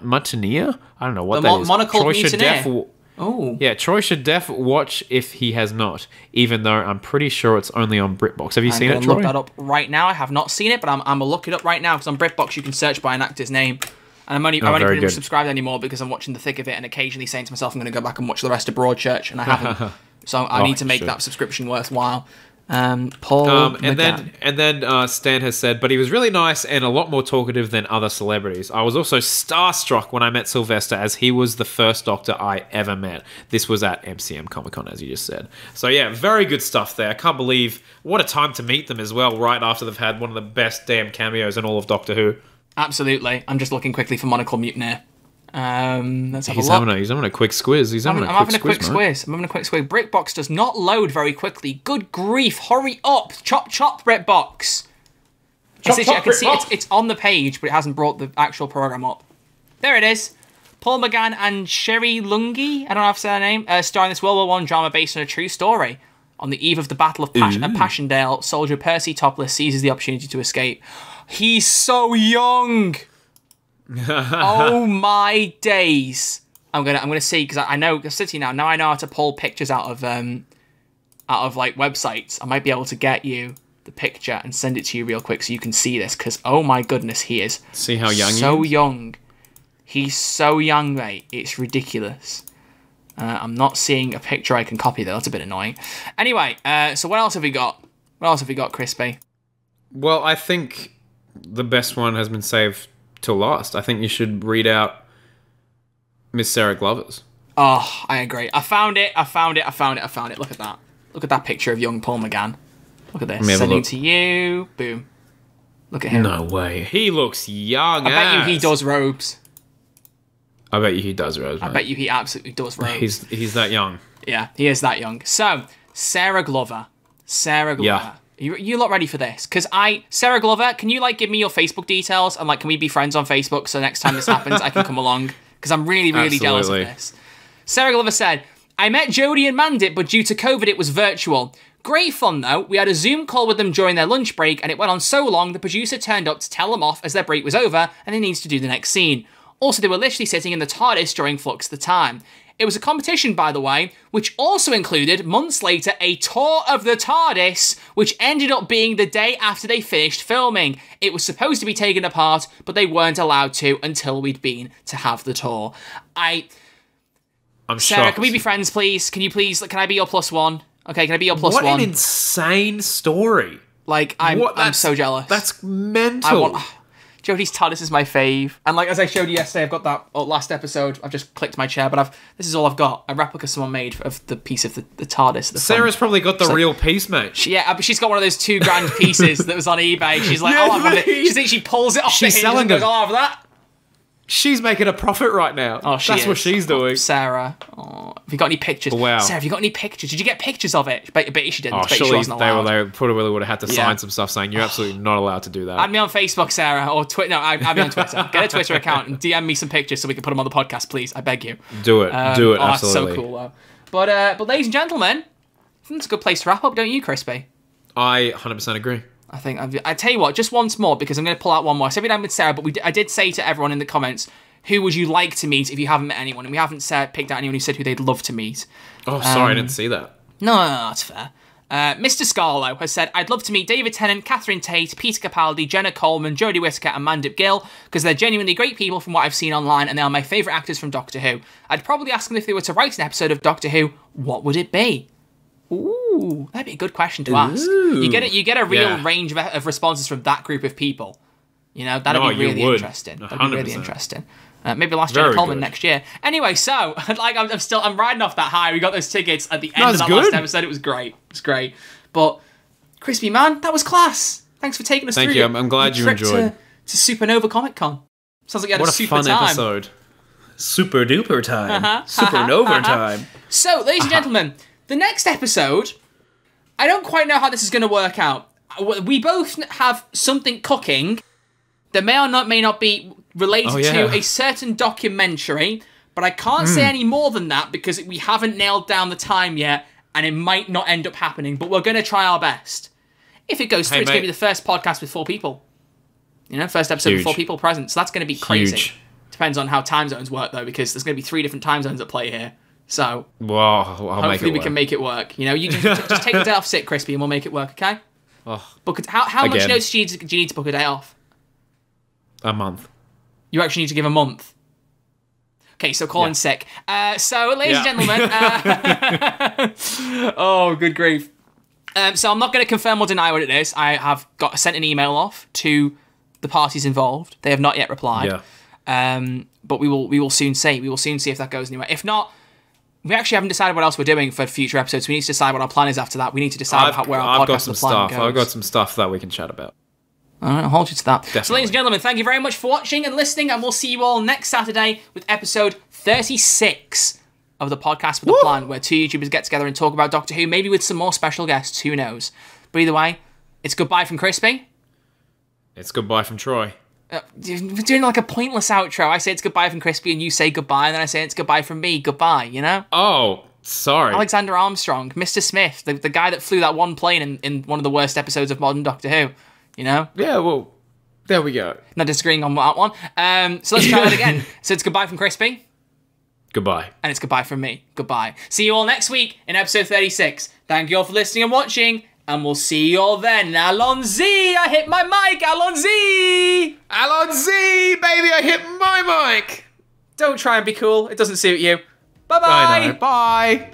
Mutineer. I don't know what that is. Monocled Mutineer. Oh. Yeah, Troy should watch if he has not, even though I'm pretty sure it's only on BritBox. Have you seen it, Troy? I'm going to look that up right now. I have not seen it, but I'm going to look it up right now because on BritBox you can search by an actor's name. And I'm only pretty much subscribed anymore because I'm watching the thick of it and occasionally saying to myself I'm going to go back and watch the rest of Broadchurch, and I haven't. So I need to make that subscription worthwhile. Paul and then Stan has said, but he was really nice and a lot more talkative than other celebrities. I was also starstruck when I met Sylvester, as he was the first Doctor I ever met. This was at MCM Comic Con, as you just said. So yeah, very good stuff there. I can't believe what a time to meet them as well, right after they've had one of the best damn cameos in all of Doctor Who. Absolutely. I'm just looking quickly for Monocle Mutineer. Let's have a He's look. having a quick squiz. I'm having a quick squiz. BritBox does not load very quickly. Good grief! Hurry up! Chop chop, BritBox. I can see it's on the page, but it hasn't brought the actual program up. There it is. Paul McGann and Sherry Lungi, I don't know how to say her name, starring this World War I drama based on a true story. On the eve of the Battle of Passchendaele, soldier Percy Topless seizes the opportunity to escape. He's so young. Oh my days! I'm gonna see, because I know the city now. Now I know how to pull pictures out of like websites. I might be able to get you the picture and send it to you real quick so you can see this. Because oh my goodness, he is. See how young he is? So young. He's so young, mate. It's ridiculous. I'm not seeing a picture I can copy though. That's a bit annoying. Anyway, so what else have we got? What else have we got, Crispy? Well, I think the best one has been saved till last. I think you should read out Miss Sarah Glover's. Oh, I agree. I found it. Look at that. Look at that picture of young Paul McGann. Look at this. Sending to you. Boom. Look at him. No way. He looks young. I bet you he does robes. I bet you he does robes. I bet you he absolutely does robes. He's that young. Yeah, he is that young. So, Sarah Glover. Yeah. You lot ready for this? Because Sarah Glover, can you like give me your Facebook details and like can we be friends on Facebook so next time this happens I can come along? Because I'm really jealous of this. Sarah Glover said, I met Jodie and Mandip, but due to COVID it was virtual. Great fun though. We had a Zoom call with them during their lunch break and it went on so long the producer turned up to tell them off as their break was over and they needed to do the next scene. Also, they were literally sitting in the TARDIS during Flux at the time. It was a competition, by the way, which also included, months later, a tour of the TARDIS, which ended up being the day after they finished filming. It was supposed to be taken apart, but they weren't allowed to until we'd been to have the tour. I'm Sarah, shocked. Can we be friends, please? Can I be your +1? Okay, can I be your +1? What an insane story. Like, I'm so jealous. That's mental. Jodie's TARDIS is my fave. And like as I showed you yesterday, I've got that last episode. I've just clicked my chair, but this is all I've got. A replica someone made of the piece of the TARDIS. Sarah's probably got the real piece, mate. But she's got one of those $2,000 pieces that was on eBay. She's like, I'll have one of it. She thinks she pulls it off the hinge selling and goes, I'll have that. She's making a profit right now. Oh, That's what she's doing. Sarah. Oh, have you got any pictures? Wow. Sarah, have you got any pictures? Did you get pictures of it? I bet you she didn't. Oh, surely they probably would have had to sign some stuff saying you're absolutely not allowed to do that. Add me on Facebook, Sarah, or Twitter. No, add me on Twitter. Get a Twitter account and DM me some pictures so we can put them on the podcast, please. I beg you. Do it. Do it, absolutely. That's so cool, though. But ladies and gentlemen, I think it's a good place to wrap up, don't you, Crispy? I 100% agree. I think I tell you what, just once more because I'm going to pull out one more. I said we're done with Sarah, but I did say to everyone in the comments, who would you like to meet if you haven't met anyone? And we haven't picked out anyone who said who they'd love to meet. Oh, sorry, I didn't see that. No, that's fair. Mr. Scarlo has said, I'd love to meet David Tennant, Catherine Tate, Peter Capaldi, Jenna Coleman, Jodie Whittaker and Mandip Gill because they're genuinely great people from what I've seen online and they are my favourite actors from Doctor Who. I'd probably ask them if they were to write an episode of Doctor Who, what would it be? Ooh, that'd be a good question to ask. You get a real range of responses from that group of people. You know, that'd be really interesting. That'd be really interesting. Maybe last Jenna Coleman next year. Anyway, so like I'm riding off that high. We got those tickets at the end of that last episode. It was great. It's great. But Crispy man, that was class. Thanks for taking us through. Thank you. I'm glad you enjoyed. To Supanova Comic Con. Sounds like you had a super fun time. Episode. Super duper time. Supernova time. So, ladies and gentlemen, the next episode, I don't quite know how this is going to work out. We both have something cooking that may not be related to a certain documentary, but I can't say any more than that because we haven't nailed down the time yet, and it might not end up happening, but we're going to try our best. If it goes through, it's going to be the first podcast with 4 people. You know, first episode with 4 people present, so that's going to be crazy. Depends on how time zones work, though, because there's going to be 3 different time zones at play here. So, hopefully we can make it work. You know, you just take the day off sick, Crispy, and we'll make it work, okay? But how much notice do you need to book a day off? A month. You actually need to give a month. Okay, so call in sick. So, ladies and gentlemen, oh, good grief. So I'm not going to confirm or deny what it is. I have sent an email off to the parties involved. They have not yet replied. But we will soon see. We will soon see if that goes anywhere. If not, we actually haven't decided what else we're doing for future episodes. We need to decide what our plan is after that. We need to decide where our podcast plan goes. I've got some stuff that we can chat about. All right, I'll hold you to that. Definitely. So, ladies and gentlemen, thank you very much for watching and listening, and we'll see you all next Saturday with episode 36 of the podcast with a plan, where two YouTubers get together and talk about Doctor Who, maybe with some more special guests, who knows. But either way, it's goodbye from Crispy. It's goodbye from Troy. You're doing like a pointless outro. I say it's goodbye from Crispy and you say goodbye, and then I say it's goodbye from me, goodbye, you know? Oh, sorry. Alexander Armstrong, Mr. Smith, the guy that flew that one plane in one of the worst episodes of modern Doctor Who, you know? Yeah, well, there we go. Not disagreeing on that one. So let's try that again. So it's goodbye from Crispy. Goodbye. And it's goodbye from me. Goodbye. See you all next week in episode 36. Thank you all for listening and watching, and we'll see you all then. Alonzi, I hit my mic, Alonzi! Alonzi, baby, I hit my mic! Don't try and be cool. It doesn't suit you. Bye-bye! I know. Bye!